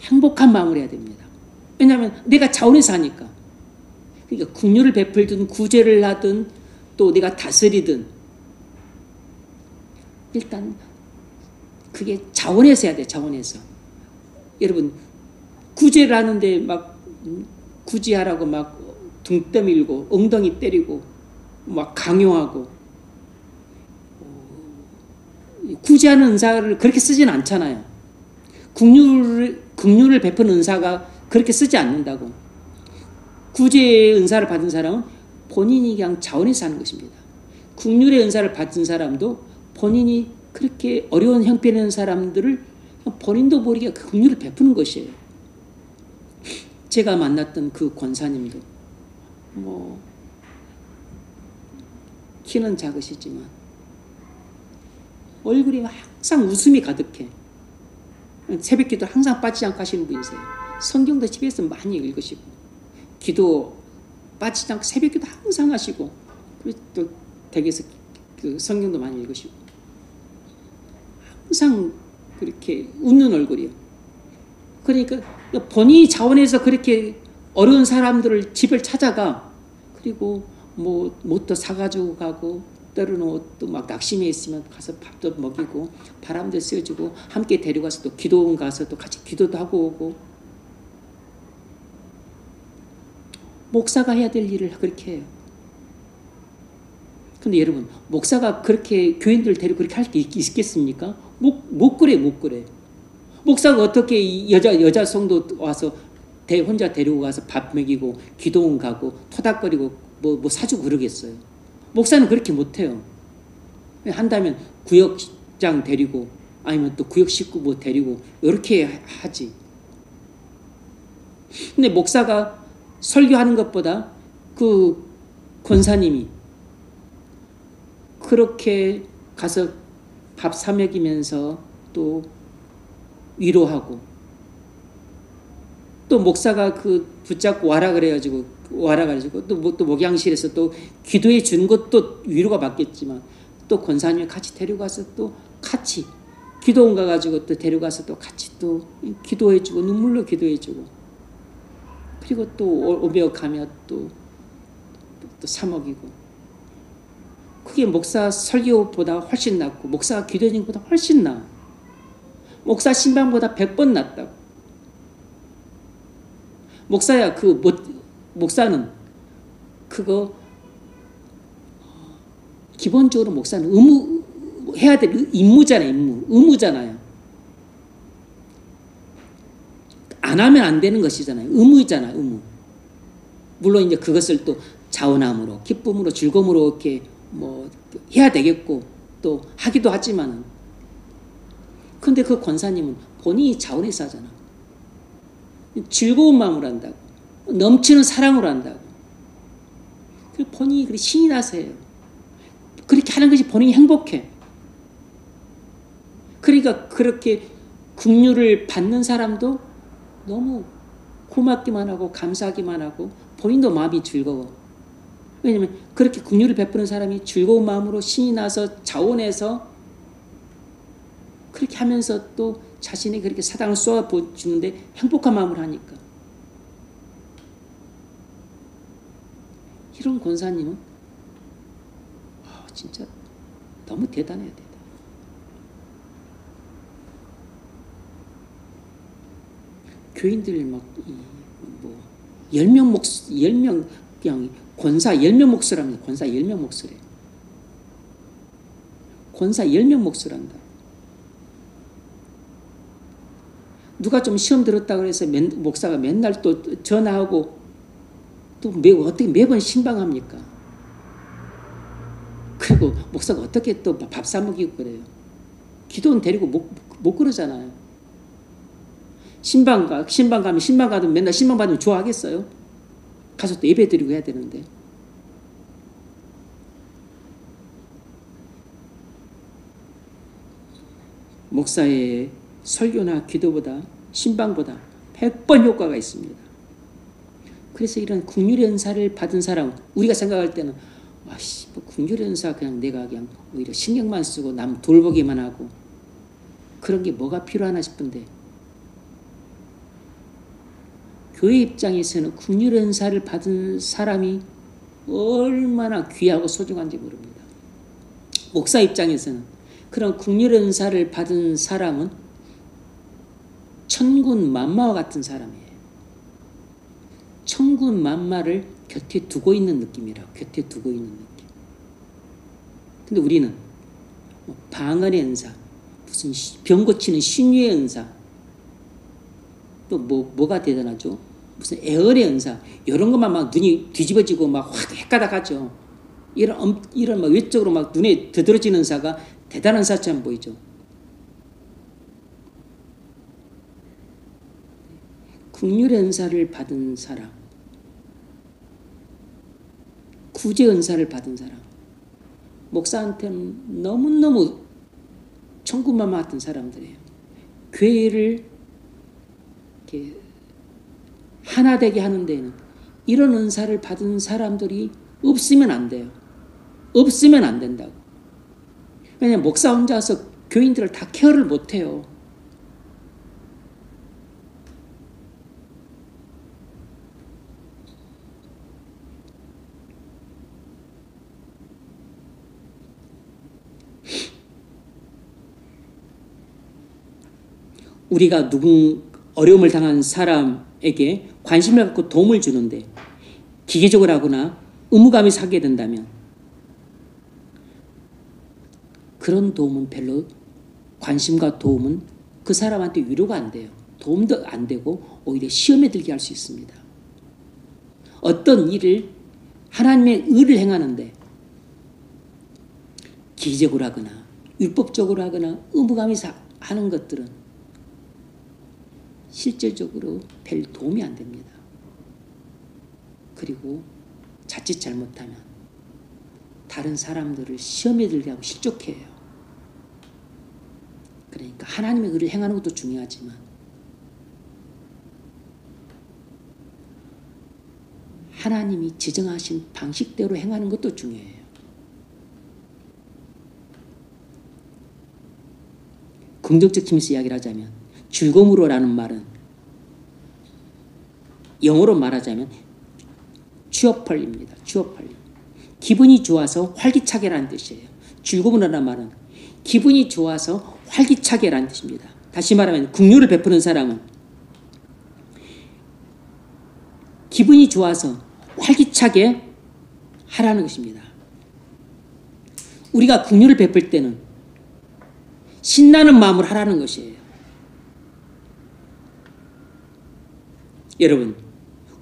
행복한 마음으로 해야 됩니다. 왜냐하면 내가 자원해서 하니까. 그러니까 긍휼을 베풀든 구제를 하든 또 내가 다스리든 일단 그게 자원해서 해야 돼. 자원해서. 여러분 구제를 하는데 막 구제하라고 막 등 떠밀고 엉덩이 때리고 막 강요하고 구제하는 은사를 그렇게 쓰진 않잖아요. 긍휼을 베푸는 은사가 그렇게 쓰지 않는다고. 구제의 은사를 받은 사람은 본인이 그냥 자원해서 하는 것입니다. 긍휼의 은사를 받은 사람도 본인이 그렇게 어려운 형편에 있는 사람들을 본인도 모르게 긍휼을 베푸는 것이에요. 제가 만났던 그 권사님도 뭐 키는 작으시지만 얼굴이 항상 웃음이 가득해. 새벽기도 항상 빠지지 않고 하시는 분이세요. 성경도 집에서 많이 읽으시고 기도 빠지지 않고 새벽기도 항상 하시고 그리고 또 댁에서 그 성경도 많이 읽으시고 항상 그렇게 웃는 얼굴이요. 그러니까 본인이 자원해서 그렇게 어려운 사람들을 집을 찾아가 그리고 뭐 뭣도 사가지고 가고 때로는 또 막 낙심해 있으면 가서 밥도 먹이고 바람도 쐬주고 함께 데려가서 또 기도원 가서 또 같이 기도도 하고 오고 목사가 해야 될 일을 그렇게 해요. 근데 여러분 목사가 그렇게 교인들 데리고 그렇게 할 게 있겠습니까? 못 그래. 목사가 어떻게 여자 성도 와서 혼자 데리고 가서 밥 먹이고 기도원 가고 토닥거리고 뭐 사주고 그러겠어요. 목사는 그렇게 못해요. 한다면 구역장 데리고 아니면 또 구역 식구 뭐 데리고 이렇게 하지. 근데 목사가 설교하는 것보다 그 권사님이 그렇게 가서 밥 사 먹이면서 또 위로하고 또 목사가 그 붙잡고 와라 그래가지고 또 목양실에서 또 기도해 준 것도 위로가 받겠지만 또 권사님이 같이 데려가서 또 같이 기도원 가가지고 또 데려가서 또 같이 또 기도해주고 눈물로 기도해주고 그리고 또 오며 가며 또 사먹이고 그게 목사 설교보다 훨씬 낫고 목사가 기도해준 것보다 훨씬 나아. 목사 신방보다 100번 낫다고. 목사야 목사는 그거 기본적으로 목사는 해야 될 임무잖아요. 의무잖아요. 안 하면 안 되는 것이잖아요. 의무잖아요. 의무. 물론 이제 그것을 또 자원함으로 기쁨으로 즐거움으로 이렇게 뭐 해야 되겠고 또 하기도 하지만은 근데 그 권사님은 본인이 자원해서 하잖아. 즐거운 마음으로 한다고. 넘치는 사랑으로 한다고. 그리고 본인이 그렇게 신이 나서 해요. 그렇게 하는 것이 본인이 행복해. 그러니까 그렇게 긍휼을 받는 사람도 너무 고맙기만 하고 감사하기만 하고 본인도 마음이 즐거워. 왜냐하면 그렇게 긍휼을 베푸는 사람이 즐거운 마음으로 신이 나서 자원해서 그렇게 하면서 또 자신이 그렇게 사랑을 쏘아주는데 행복한 마음으로 하니까. 이런 권사님은 진짜 너무 대단해야 돼. 교인들 막 10명 그냥 권사 10명 목소랍니다. 권사 10명 목소래. 권사 10명 목소란다. 누가 좀 시험 들었다 그래서 목사가 맨날 또 전화하고 또 어떻게 매번 신방합니까? 그리고 목사가 어떻게 또 밥 사 먹이고 그래요? 기도원 데리고 못 그러잖아요. 신방 가면 신방 가도 맨날 신방 받으면 좋아하겠어요? 가서 또 예배 드리고 해야 되는데. 목사의 설교나 기도보다 신방보다 100번 효과가 있습니다. 그래서 이런 긍휼의 은사를 받은 사람 우리가 생각할 때는 뭐 긍휼의 은사 그냥 내가 그냥 오히려 신경만 쓰고 남 돌보기만 하고 그런 게 뭐가 필요하나 싶은데 교회 입장에서는 긍휼의 은사를 받은 사람이 얼마나 귀하고 소중한지 모릅니다. 목사 입장에서는 그런 긍휼의 은사를 받은 사람은 천군 만마와 같은 사람이에요. 천군 만마를 곁에 두고 있는 느낌이라고. 곁에 두고 있는 느낌. 근데 우리는 방언의 은사, 무슨 병 고치는 신유의 은사, 또 뭐가 대단하죠? 무슨 애언의 은사, 이런 것만 막 눈이 뒤집어지고 막 확 헷가닥하죠. 이런 막 외적으로 막 눈에 드러지는 은사가 대단한 사처럼 보이죠. 긍휼의 은사를 받은 사람, 구제 은사를 받은 사람, 목사한테는 너무너무 천군만마 같은 사람들이에요. 교회를 이렇게 하나 되게 하는 데는 이런 은사를 받은 사람들이 없으면 안 돼요. 없으면 안 된다고. 왜냐하면 목사 혼자서 교인들을 다 케어를 못 해요. 우리가 어려움을 당한 사람에게 관심을 갖고 도움을 주는데 기계적으로 하거나 의무감이 사게 된다면 그런 도움은 별로 관심과 도움은 그 사람한테 위로가 안 돼요. 도움도 안 되고 오히려 시험에 들게 할 수 있습니다. 어떤 일을 하나님의 의를 행하는데 기계적으로 하거나 율법적으로 하거나 의무감이 하는 것들은 실질적으로 별 도움이 안 됩니다. 그리고 자칫 잘못하면 다른 사람들을 시험에 들게 하고 실족해요. 그러니까 하나님의 의를 행하는 것도 중요하지만 하나님이 지정하신 방식대로 행하는 것도 중요해요. 긍정적 측면에서 이야기를 하자면 즐거움으로라는 말은 영어로 말하자면 취업펄입니다. 취업펄. 기분이 좋아서 활기차게라는 뜻이에요. 즐거움이라는 말은 기분이 좋아서 활기차게라는 뜻입니다. 다시 말하면 긍휼을 베푸는 사람은 기분이 좋아서 활기차게 하라는 것입니다. 우리가 긍휼을 베풀 때는 신나는 마음으로 하라는 것이에요. 여러분,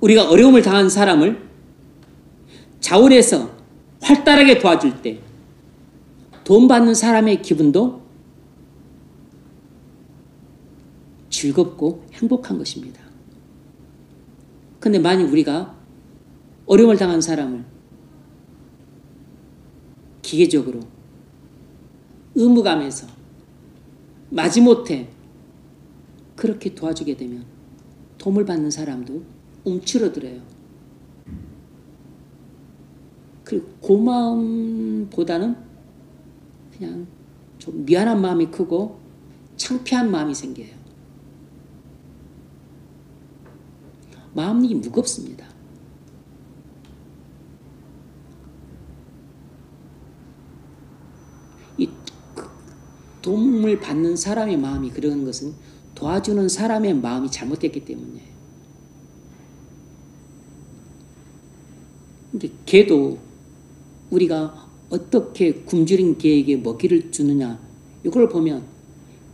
우리가 어려움을 당한 사람을 자원해서 활달하게 도와줄 때 도움 받는 사람의 기분도 즐겁고 행복한 것입니다. 그런데 만약 우리가 어려움을 당한 사람을 기계적으로 의무감에서 마지못해 그렇게 도와주게 되면 도움을 받는 사람도 움츠러들어요. 그리고 고마움보다는 그냥 좀 미안한 마음이 크고 창피한 마음이 생겨요. 마음이 무겁습니다. 이 도움을 받는 사람의 마음이 그런 것은 도와주는 사람의 마음이 잘못됐기 때문이에요. 근데 개도 우리가 어떻게 굶주린 개에게 먹이를 주느냐 이걸 보면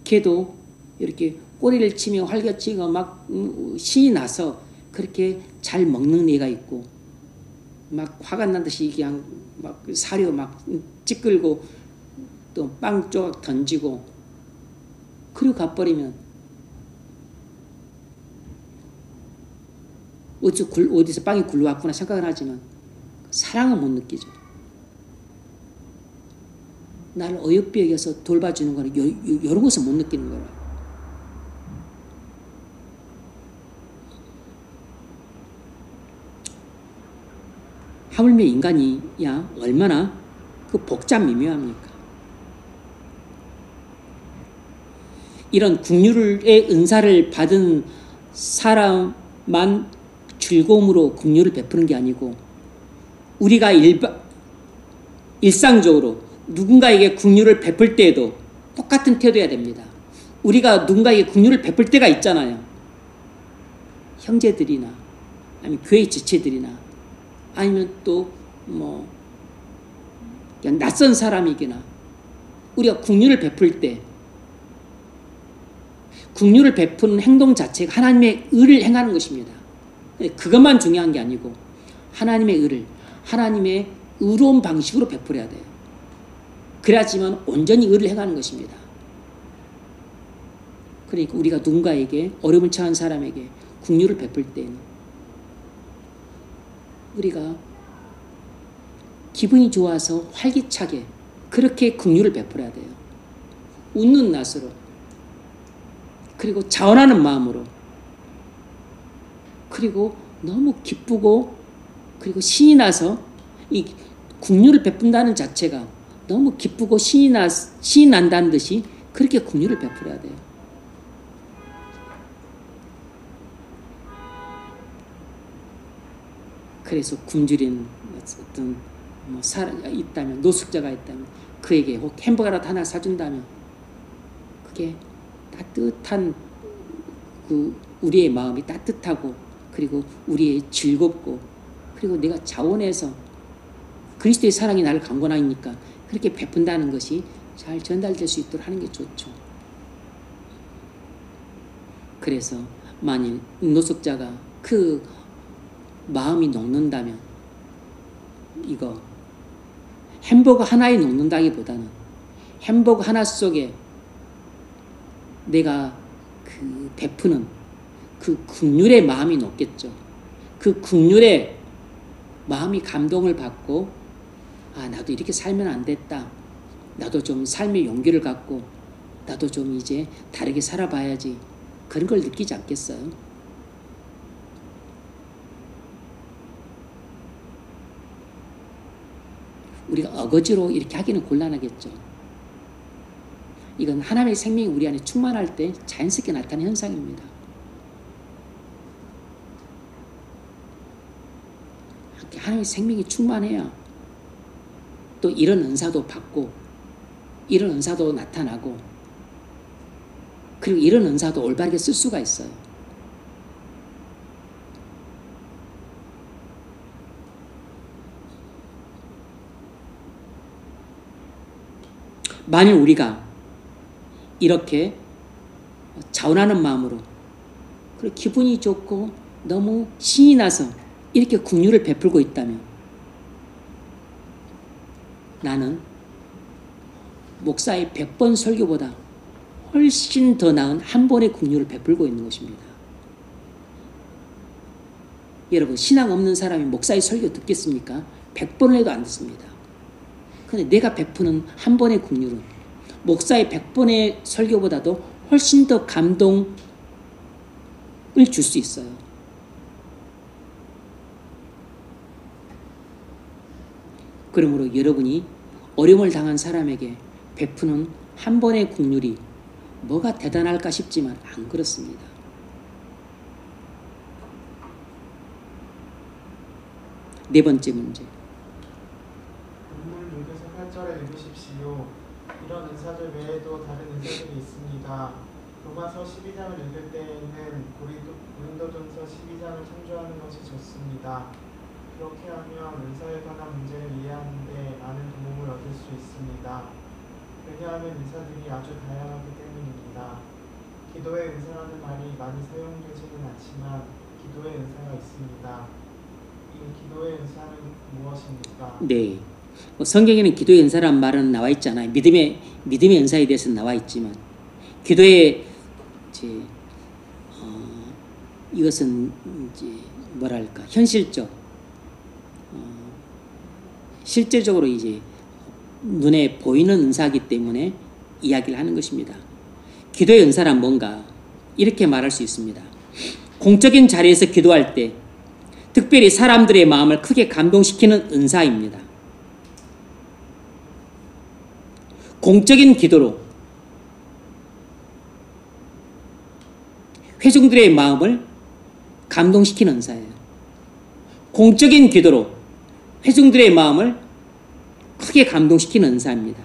개도 이렇게 꼬리를 치며 활개치고 막 신이 나서 그렇게 잘 먹는 애가 있고 막 화가 난 듯이 그냥 막 사료 막 찌끌고 또 빵 조각 던지고 그리고 가버리면 어디서 빵이 굴러왔구나 생각은 하지만 사랑은 못 느끼죠. 나를 어여삐 여겨서 돌봐주는 거는 이런 것을 못 느끼는 거라. 하물며 인간이야 얼마나 그 복잡 미묘합니까? 이런 긍휼의 은사를 받은 사람만 즐거움으로 긍휼을 베푸는 게 아니고 우리가 일상적으로 누군가에게 긍휼을 베풀 때에도 똑같은 태도여야 됩니다. 우리가 누군가에게 긍휼을 베풀 때가 있잖아요. 형제들이나 아니면 교회 지체들이나 아니면 또 뭐 그냥 낯선 사람이거나 우리가 긍휼을 베풀 때 긍휼을 베푸는 행동 자체가 하나님의 의를 행하는 것입니다. 그것만 중요한 게 아니고 하나님의 의를 하나님의 의로운 방식으로 베풀어야 돼요. 그래야지만 온전히 의를 행하는 것입니다. 그러니까 우리가 누군가에게 어려움을 처한 사람에게 긍휼을 베풀 때는 우리가 기분이 좋아서 활기차게 그렇게 긍휼을 베풀어야 돼요. 웃는 낯으로, 그리고 자원하는 마음으로, 그리고 너무 기쁘고, 그리고 신이 나서 이 긍휼을 베푼다는 자체가 너무 기쁘고 신이 난다는 듯이 그렇게 긍휼을 베풀어야 돼요. 그래서 굶주린 어떤 있다면, 노숙자가 있다면 그에게 혹 햄버거라도 하나 사준다면 그게 따뜻한 그 우리의 마음이 따뜻하고, 그리고 우리의 즐겁고, 그리고 내가 자원해서 그리스도의 사랑이 나를 강권하니까 그렇게 베푼다는 것이 잘 전달될 수 있도록 하는 게 좋죠. 그래서 만일 노숙자가 그 마음이 녹는다면, 이거 햄버거 하나에 녹는다기보다는 햄버거 하나 속에 내가 그 베푸는 그 긍휼의 마음이 녹겠죠. 그 긍휼의 마음이 감동을 받고, 아, 나도 이렇게 살면 안 됐다. 나도 좀 삶의 용기를 갖고 나도 좀 이제 다르게 살아봐야지. 그런 걸 느끼지 않겠어요? 우리가 어거지로 이렇게 하기는 곤란하겠죠. 이건 하나님의 생명이 우리 안에 충만할 때 자연스럽게 나타나는 현상입니다. 하나님의 생명이 충만해야 또 이런 은사도 받고, 이런 은사도 나타나고, 그리고 이런 은사도 올바르게 쓸 수가 있어요. 만일 우리가 이렇게 자원하는 마음으로, 그리고 기분이 좋고 너무 신이 나서 이렇게 긍휼을 베풀고 있다면, 나는 목사의 100번 설교보다 훨씬 더 나은 한 번의 긍휼을 베풀고 있는 것입니다. 여러분, 신앙 없는 사람이 목사의 설교 듣겠습니까? 100번을 해도 안 듣습니다. 근데 내가 베푸는 한 번의 긍휼은 목사의 100번의 설교보다도 훨씬 더 감동을 줄 수 있어요. 그러므로 여러분이 어려움을 당한 사람에게 베푸는 한 번의 긍휼이 뭐가 대단할까 싶지만 안 그렇습니다. 네 번째 문제. 본문 6에서 8절을 읽으십시오. 이런 은사들 외에도 다른 은사들이 있습니다. 로마서 12장을 읽을 때에는 고린도전서 12장을 참조하는 것이 좋습니다. 그렇게 하면 은사에 관한 문제를 이해하는 데 많은 도움을 얻을 수 있습니다. 왜냐하면 은사들이 아주 다양하기 때문입니다. 기도의 은사라는 말이 많이 사용되지는 않지만 기도의 은사가 있습니다. 이 기도의 은사는 무엇입니까? 네, 성경에는 기도의 은사란 말은 나와 있잖아요. 믿음의 은사에 대해서는 나와 있지만, 기도의 이것은 이제 뭐랄까, 현실적, 실제적으로 이제 눈에 보이는 은사이기 때문에 이야기를 하는 것입니다. 기도의 은사란 뭔가, 이렇게 말할 수 있습니다. 공적인 자리에서 기도할 때 특별히 사람들의 마음을 크게 감동시키는 은사입니다. 공적인 기도로 회중들의 마음을 감동시키는 은사예요. 공적인 기도로 회중들의 마음을 크게 감동시키는 은사입니다.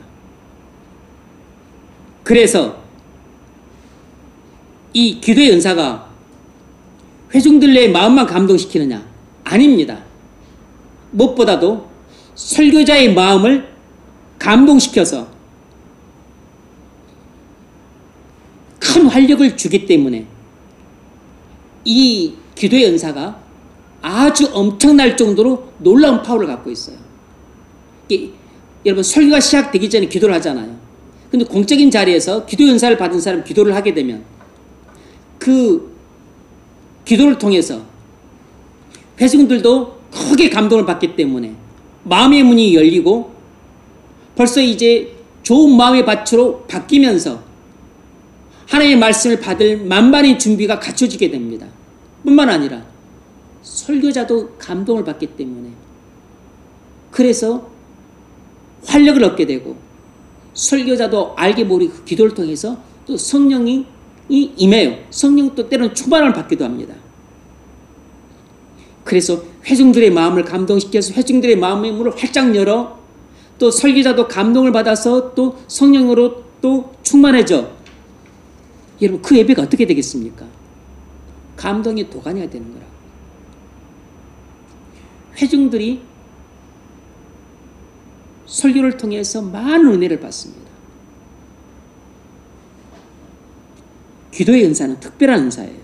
그래서 이 기도의 은사가 회중들의 마음만 감동시키느냐? 아닙니다. 무엇보다도 설교자의 마음을 감동시켜서 큰 활력을 주기 때문에 이 기도의 은사가 아주 엄청날 정도로 놀라운 파워를 갖고 있어요. 여러분, 설교가 시작되기 전에 기도를 하잖아요. 근데 공적인 자리에서 기도의 은사를 받은 사람 기도를 하게 되면 그 기도를 통해서 회중들도 크게 감동을 받기 때문에 마음의 문이 열리고 벌써 이제 좋은 마음의 밭으로 바뀌면서 하나님의 말씀을 받을 만반의 준비가 갖춰지게 됩니다. 뿐만 아니라 설교자도 감동을 받기 때문에 그래서 활력을 얻게 되고 설교자도 알게 모르게 그 기도를 통해서 또 성령이 임해요. 성령 또 때로는 충만을 받기도 합니다. 그래서 회중들의 마음을 감동시켜서 회중들의 마음의 문을 활짝 열어 또 설교자도 감동을 받아서 또 성령으로 또 충만해져. 여러분 그 예배가 어떻게 되겠습니까? 감동의 도가니가 되는 거라고. 회중들이 설교를 통해서 많은 은혜를 받습니다. 기도의 은사는 특별한 은사예요.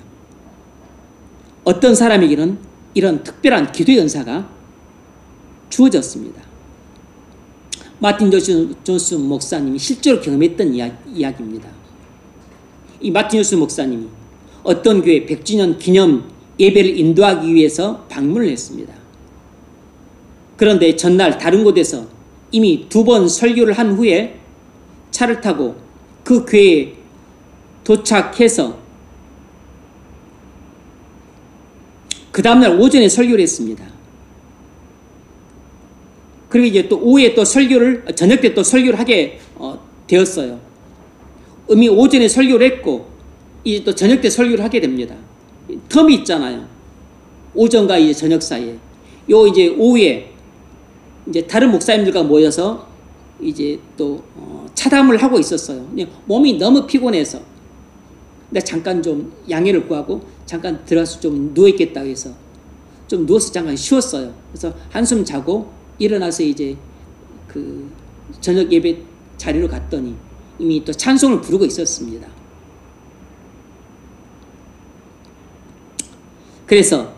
어떤 사람에게는 이런 특별한 기도의 은사가 주어졌습니다. 마틴 존스 목사님이 실제로 경험했던 이야기입니다. 이 마틴 존스 목사님이 어떤 교회 100주년 기념 예배를 인도하기 위해서 방문을 했습니다. 그런데 전날 다른 곳에서 이미 2번 설교를 한 후에 차를 타고 그 교회에 도착해서 그 다음날 오전에 설교를 했습니다. 그리고 이제 또 오후에 또 저녁 때 또 설교를 하게 되었어요. 이미 오전에 설교를 했고 이제 또 저녁 때 설교를 하게 됩니다. 텀이 있잖아요. 오전과 이제 저녁 사이에. 요 이제 오후에 이제 다른 목사님들과 모여서 이제 또 차담을 하고 있었어요. 몸이 너무 피곤해서 근데 잠깐 좀 양해를 구하고 잠깐 들어가서 좀 누워있겠다고 해서 좀 누워서 잠깐 쉬었어요. 그래서 한숨 자고 일어나서 이제 그 저녁 예배 자리로 갔더니 이미 또 찬송을 부르고 있었습니다. 그래서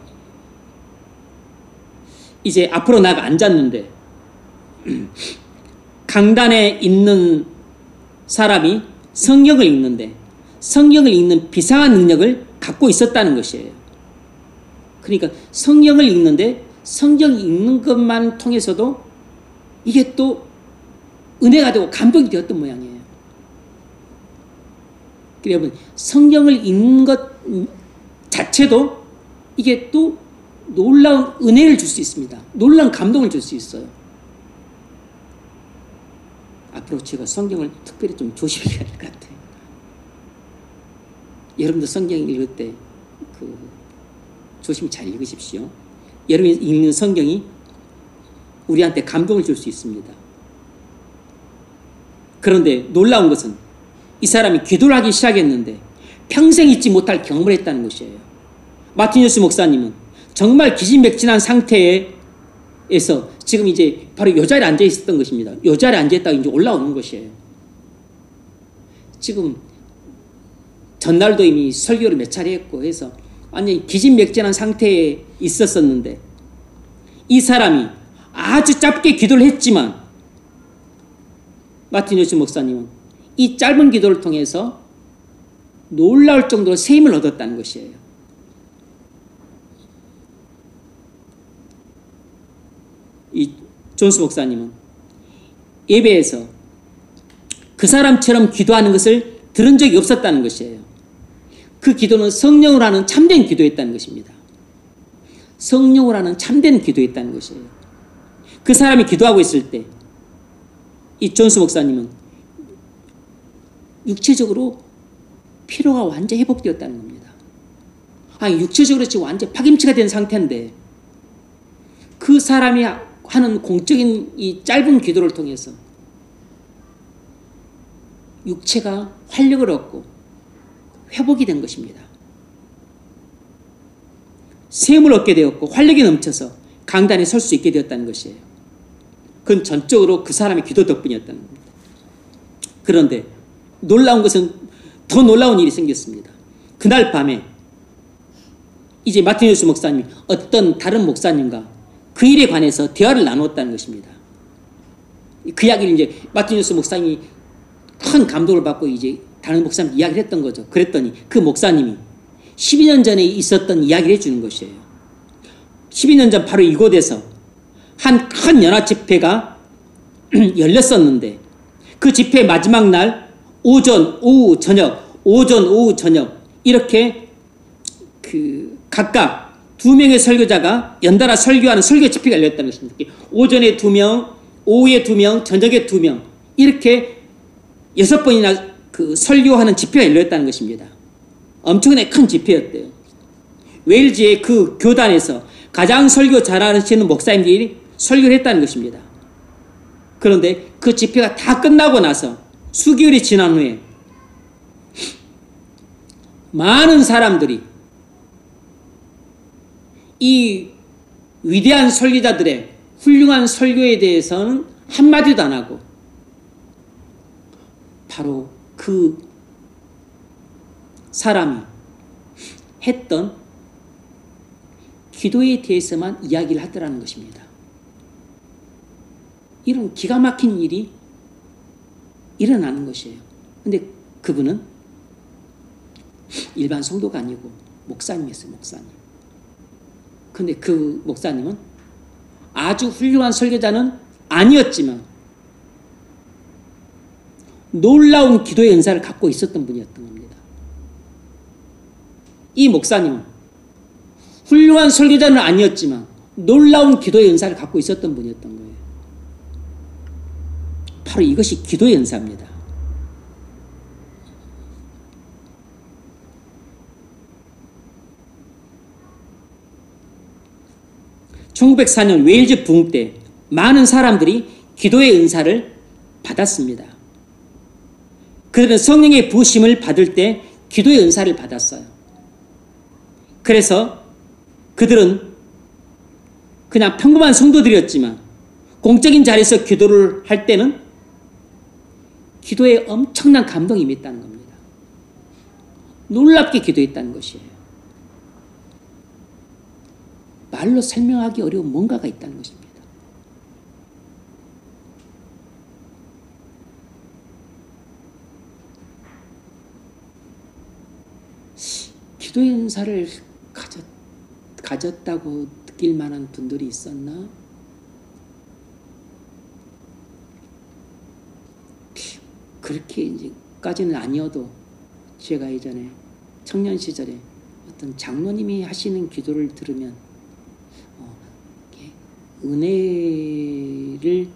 이제 앞으로 나가 앉았는데 강단에 있는 사람이 성경을 읽는데 성경을 읽는 비상한 능력을 갖고 있었다는 것이에요. 그러니까 성경을 읽는데 성경 읽는 것만 통해서도 이게 또 은혜가 되고 감동이 되었던 모양이에요. 여러분 성경을 읽는 것 자체도 이게 또 놀라운 은혜를 줄 수 있습니다. 놀라운 감동을 줄 수 있어요. 앞으로 제가 성경을 특별히 좀 조심해야 될 것 같아요. 여러분도 성경 읽을 때 조심히 잘 읽으십시오. 여러분이 읽는 성경이 우리한테 감동을 줄 수 있습니다. 그런데 놀라운 것은 이 사람이 기도를 하기 시작했는데 평생 잊지 못할 경험을 했다는 것이에요. 마틴 존스 목사님은 정말 기진맥진한 상태에서 지금 이제 바로 이 자리에 앉아 있었던 것입니다. 이 자리에 앉아 있다가 이제 올라오는 것이에요. 지금 전날도 이미 설교를 몇 차례 했고 해서 완전히 기진맥진한 상태에 있었었는데 이 사람이 아주 짧게 기도를 했지만 마틴 존스 목사님은 이 짧은 기도를 통해서 놀라울 정도로 세임을 얻었다는 것이에요. 이 존스 목사님은 예배에서 그 사람처럼 기도하는 것을 들은 적이 없었다는 것이에요. 그 기도는 성령으로 하는 참된 기도였다는 것입니다. 성령으로 하는 참된 기도였다는 것이에요. 그 사람이 기도하고 있을 때 이 존스 목사님은 육체적으로 피로가 완전히 회복되었다는 겁니다. 아니 육체적으로 지금 완전 파김치가 된 상태인데 그 사람이 하는 공적인 이 짧은 기도를 통해서 육체가 활력을 얻고 회복이 된 것입니다. 셈을 얻게 되었고 활력이 넘쳐서 강단에 설 수 있게 되었다는 것이에요. 그건 전적으로 그 사람의 기도 덕분이었다는 겁니다. 그런데 놀라운 것은 더 놀라운 일이 생겼습니다. 그날 밤에 이제 마틴 존스 목사님이 어떤 다른 목사님과 그 일에 관해서 대화를 나누었다는 것입니다. 그 이야기를 이제 마틴 존스 목사님이 큰 감동을 받고 이제 다른 목사님께 이야기를 했던 거죠. 그랬더니 그 목사님이 12년 전에 있었던 이야기를 해주는 것이에요. 12년 전 바로 이곳에서 한 큰 연합 집회가 열렸었는데 그 집회 마지막 날 오전, 오후, 저녁, 오전, 오후, 저녁 이렇게 각각 2명의 설교자가 연달아 설교하는 설교 집회가 열렸다는 것입니다. 오전에 2명, 오후에 2명, 저녁에 2명 이렇게 6번이나 설교하는 집회가 열렸다는 것입니다. 엄청나게 큰 집회였대요. 웨일즈의 그 교단에서 가장 설교 잘하시는 목사님들이 설교를 했다는 것입니다. 그런데 그 집회가 다 끝나고 나서 수개월이 지난 후에 많은 사람들이 이 위대한 설교자들의 훌륭한 설교에 대해서는 한마디도 안 하고 바로 그 사람이 했던 기도에 대해서만 이야기를 하더라는 것입니다. 이런 기가 막힌 일이 일어나는 것이에요. 근데 그분은 일반 성도가 아니고 목사님이었어요. 목사님. 근데 그 목사님은 아주 훌륭한 설교자는 아니었지만 놀라운 기도의 은사를 갖고 있었던 분이었던 겁니다. 이 목사님은 훌륭한 설교자는 아니었지만 놀라운 기도의 은사를 갖고 있었던 분이었던 거예요. 바로 이것이 기도의 은사입니다. 1904년 웨일즈 부흥 때 많은 사람들이 기도의 은사를 받았습니다. 그들은 성령의 부으심을 받을 때 기도의 은사를 받았어요. 그래서 그들은 그냥 평범한 성도들이었지만 공적인 자리에서 기도를 할 때는 기도에 엄청난 감동이 임했다는 겁니다. 놀랍게 기도했다는 것이에요. 말로 설명하기 어려운 뭔가가 있다는 것입니다. 기도의 은사를 가졌다고 느낄 만한 분들이 있었나? 그렇게 이제까지는 아니어도 제가 예전에 청년 시절에 어떤 장로님이 하시는 기도를 들으면 은혜를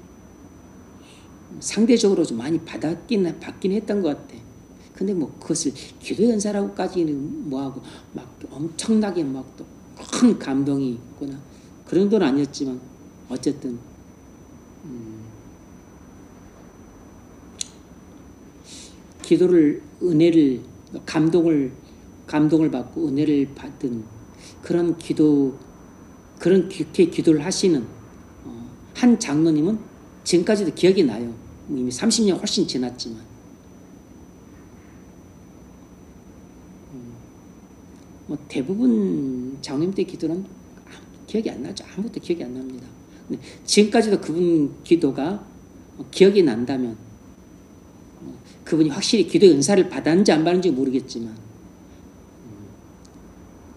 상대적으로 좀 많이 받긴 했던 것 같아. 근데 뭐 그것을 기도의 은사라고까지는 뭐하고 막 엄청나게 막 또 큰 감동이 있거나 그런 정도는 아니었지만 어쨌든 기도를 은혜를 감동을 받고 은혜를 받은 그런 기도 그렇게 기도를 하시는 한 장로님은 지금까지도 기억이 나요. 이미 30년 훨씬 지났지만 뭐 대부분 장로님 때 기도는 기억이 안 나죠. 아무것도 기억이 안 납니다. 근데 지금까지도 그분 기도가 기억이 난다면 그분이 확실히 기도의 은사를 받았는지 안 받았는지 모르겠지만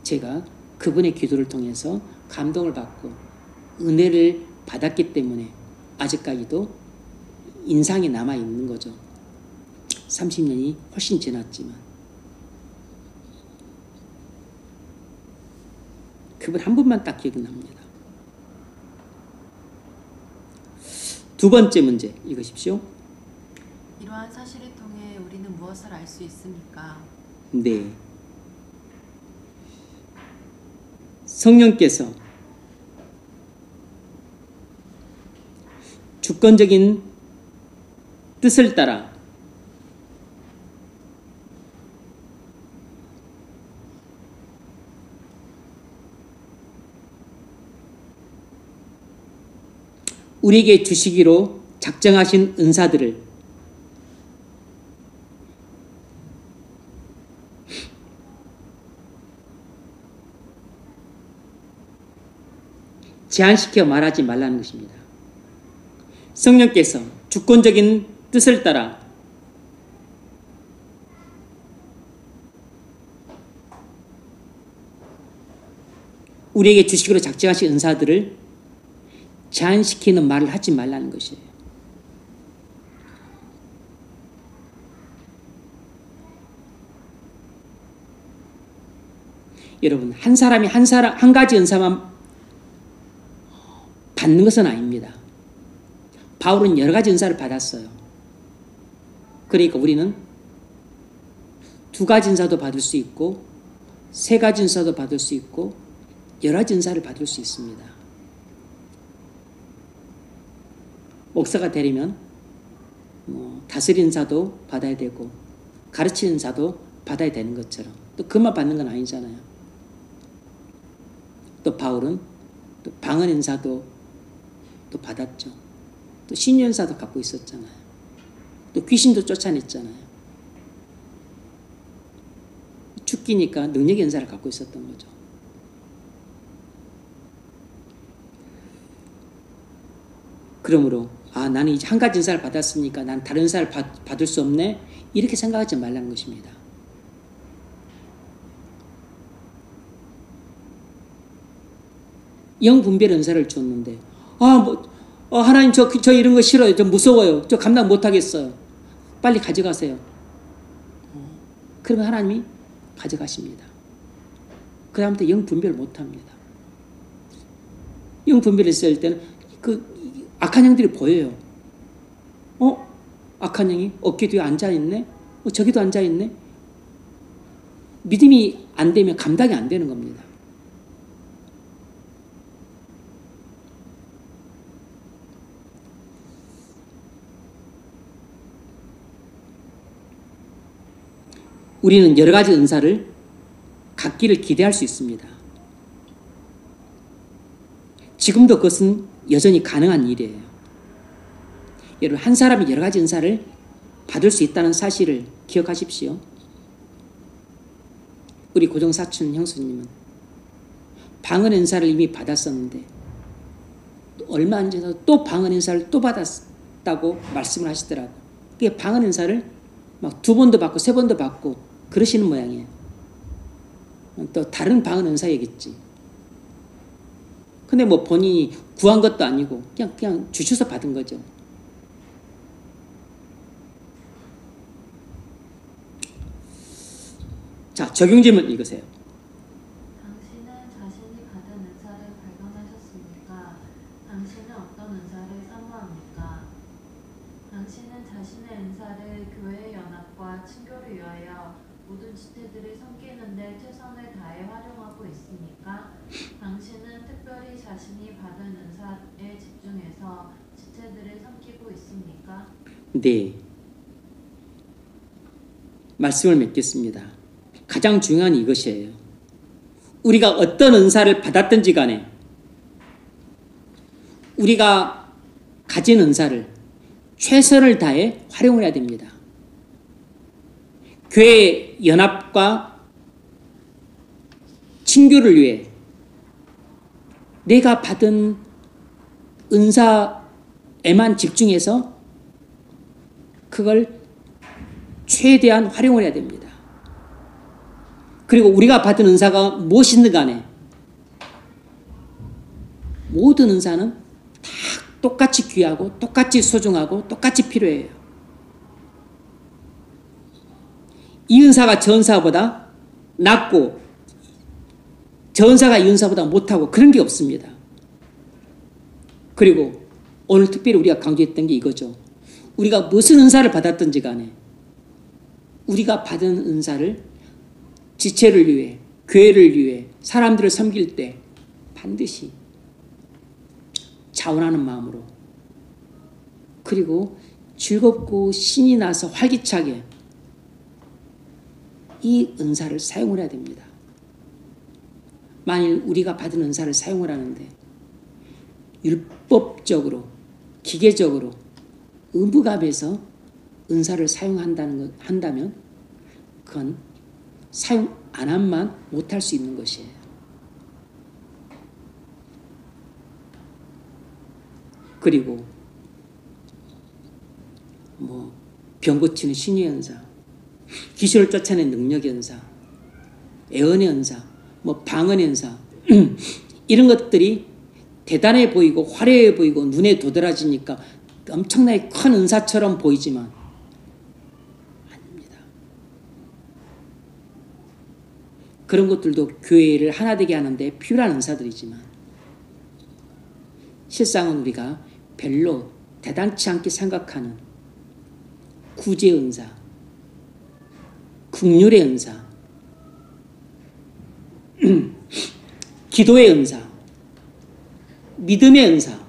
제가 그분의 기도를 통해서 감동을 받고 은혜를 받았기 때문에 아직까지도 인상이 남아있는 거죠. 30년이 훨씬 지났지만 그분 한 분만 딱 기억이 납니다. 두 번째 문제 읽으십시오. 이러한 사실을 통해 우리는 무엇을 알 수 있습니까? 네. 성령께서 주권적인 뜻을 따라 우리에게 주시기로 작정하신 은사들을 제한시켜 말하지 말라는 것입니다. 성령께서 주권적인 뜻을 따라 우리에게 주시기로 작정하신 은사들을 제한시키는 말을 하지 말라는 것이에요. 여러분, 한 사람이 한 가지 은사만 받는 것은 아닙니다. 바울은 여러 가지 은사를 받았어요. 그러니까 우리는 두 가지 은사도 받을 수 있고, 세 가지 은사도 받을 수 있고, 여러 가지 은사를 받을 수 있습니다. 목사가 되려면 다스리는 은사도 받아야 되고, 가르치는 은사도 받아야 되는 것처럼, 또 그만 받는 건 아니잖아요. 또 바울은 또 방언 은사도 또 받았죠. 또 신유 은사도 갖고 있었잖아요. 또 귀신도 쫓아냈잖아요. 죽기니까 능력의 은사를 갖고 있었던 거죠. 그러므로 나는 이제 한 가지 은사를 받았으니까 난 다른 은사를 받을 수 없네, 이렇게 생각하지 말라는 것입니다. 영분별 은사를 줬는데 하나님 저 이런 거 싫어요. 저 무서워요. 저 감당 못하겠어요. 빨리 가져가세요. 그러면 하나님이 가져가십니다. 그 다음부터 영분별을 못합니다. 영분별을 했을 때는 그 악한 영들이 보여요. 악한 영이 어깨 뒤에 앉아있네? 저기도 앉아있네? 믿음이 안 되면 감당이 안 되는 겁니다. 우리는 여러 가지 은사를 갖기를 기대할 수 있습니다. 지금도 그것은 여전히 가능한 일이에요. 여러분, 한 사람이 여러 가지 은사를 받을 수 있다는 사실을 기억하십시오. 우리 고종사촌 형수님은 방언 은사를 이미 받았었는데 얼마 안 지나서 또 방언 은사를 또 받았다고 말씀을 하시더라고요. 그게 방언 은사를 막 2번도 받고 3번도 받고 그러시는 모양이에요. 또 다른 방언 은사이겠지. 근데 본인이 구한 것도 아니고 그냥 주셔서 받은 거죠. 자, 적용 질문 읽으세요. 당신은 자신이 받은 은사를 발견하셨습니까? 당신은 어떤 은사를 사모합니까? 당신은 자신의 은사를 교회 연합과 친교를 위하여 모든 지체들을 섬기는 데 최선을 다해 활용하고 있습니까? 당신은 특별히 자신이 받은 은사에 집중해서 지체들을 섬기고 있습니까? 네. 말씀을 맺겠습니다. 가장 중요한 이것이에요. 우리가 어떤 은사를 받았든지 간에 우리가 가진 은사를 최선을 다해 활용을 해야 됩니다. 교회 연합과 친교를 위해 내가 받은 은사에만 집중해서 그걸 최대한 활용을 해야 됩니다. 그리고 우리가 받은 은사가 무엇이든 간에 모든 은사는 다 똑같이 귀하고 똑같이 소중하고 똑같이 필요해요. 이 은사가 저 은사보다 낫고 저 은사가 이 은사보다 못하고 그런 게 없습니다. 그리고 오늘 특별히 우리가 강조했던 게 이거죠. 우리가 무슨 은사를 받았든지 간에 우리가 받은 은사를 지체를 위해, 교회를 위해, 사람들을 섬길 때 반드시 자원하는 마음으로, 그리고 즐겁고 신이 나서 활기차게 이 은사를 사용을 해야 됩니다. 만일 우리가 받은 은사를 사용을 하는데 율법적으로, 기계적으로, 의무감에서 은사를 한다면 그건 사용 안 한만 못할 수 있는 것이에요. 그리고 병 고치는 신유의 은사, 귀신을 쫓아내는 능력의 은사, 애언의 은사, 방언의 은사 이런 것들이 대단해 보이고 화려해 보이고 눈에 도드라지니까 엄청나게 큰 은사처럼 보이지만 아닙니다. 그런 것들도 교회를 하나 되게 하는데 필요한 은사들이지만 실상은 우리가 별로 대단치 않게 생각하는 구제의 은사, 긍휼의 은사, 기도의 은사, 믿음의 은사,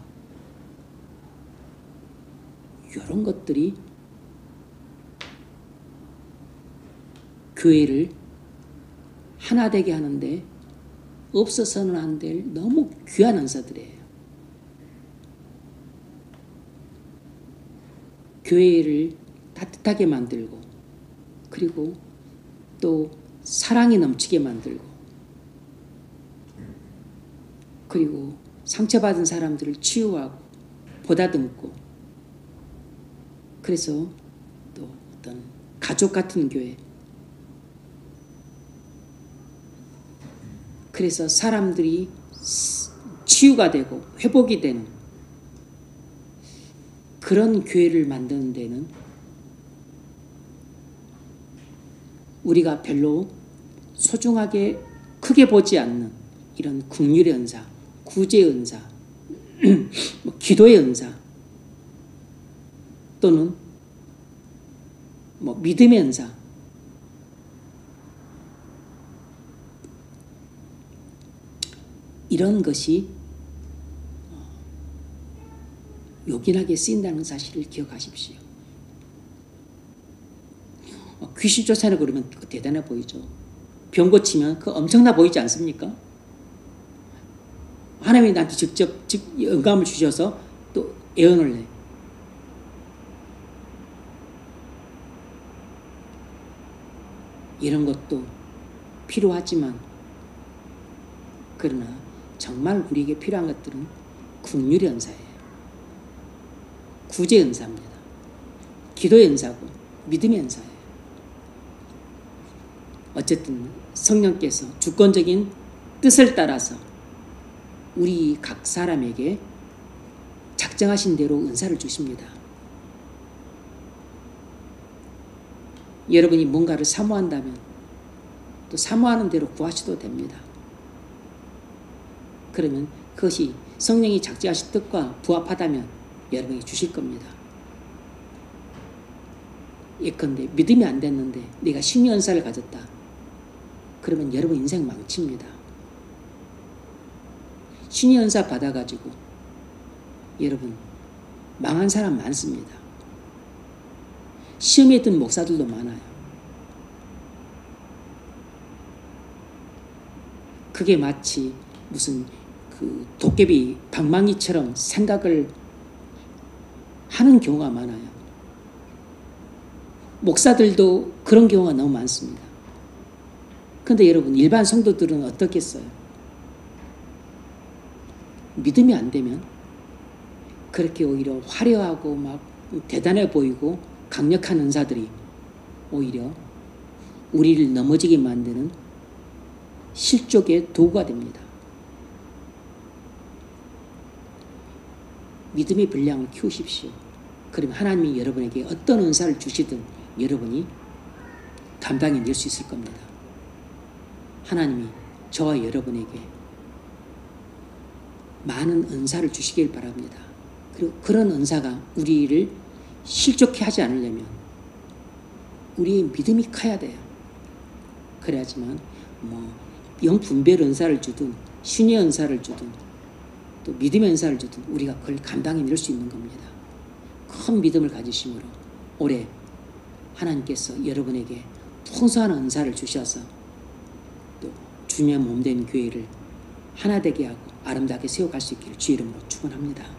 이런 것들이 교회를 하나 되게 하는데 없어서는 안 될 너무 귀한 은사들이에요. 교회를 따뜻하게 만들고 그리고 또 사랑이 넘치게 만들고 그리고 상처받은 사람들을 치유하고 보다듬고 그래서 또 어떤 가족 같은 교회 그래서 사람들이 치유가 되고 회복이 되는 그런 교회를 만드는 데는 우리가 별로 소중하게 크게 보지 않는 이런 긍휼의 은사, 구제의 은사, 기도의 은사 또는 믿음의 은사 이런 것이 요긴하게 쓰인다는 사실을 기억하십시오. 귀신 쫓아내고 그러면 대단해 보이죠. 병 고치면 그거 엄청나 보이지 않습니까? 하나님이 나한테 직접 영감을 주셔서 또 예언을 해. 이런 것도 필요하지만 그러나 정말 우리에게 필요한 것들은 긍휼의 은사예요. 구제의 은사입니다. 기도의 은사고 믿음의 은사예요. 어쨌든 성령께서 주권적인 뜻을 따라서 우리 각 사람에게 작정하신 대로 은사를 주십니다. 여러분이 뭔가를 사모한다면 또 사모하는 대로 구하셔도 됩니다. 그러면 그것이 성령이 작정하신 뜻과 부합하다면 여러분이 주실 겁니다. 예컨대 믿음이 안 됐는데 내가 신의 은사를 가졌다. 그러면 여러분 인생 망칩니다. 신의 은사 받아가지고 여러분 망한 사람 많습니다. 시험에 든 목사들도 많아요. 그게 마치 무슨 그 도깨비 방망이처럼 생각을 하는 경우가 많아요. 목사들도 그런 경우가 너무 많습니다. 그런데 여러분 일반 성도들은 어떻겠어요? 믿음이 안 되면 그렇게 오히려 화려하고 막 대단해 보이고 강력한 은사들이 오히려 우리를 넘어지게 만드는 실족의 도구가 됩니다. 믿음의 분량을 키우십시오. 그러면 하나님이 여러분에게 어떤 은사를 주시든 여러분이 감당해낼 수 있을 겁니다. 하나님이 저와 여러분에게 많은 은사를 주시길 바랍니다. 그리고 그런 은사가 우리를 실족해 하지 않으려면 우리의 믿음이 커야 돼요. 그래야지만 영분별 은사를 주든 신의 은사를 주든 또 믿음의 은사를 주든 우리가 그걸 감당해낼 수 있는 겁니다. 큰 믿음을 가지심으로 올해 하나님께서 여러분에게 풍성한 은사를 주셔서 또 주님의 몸된 교회를 하나 되게 하고 아름답게 세워갈 수 있기를 주의 이름으로 축원합니다.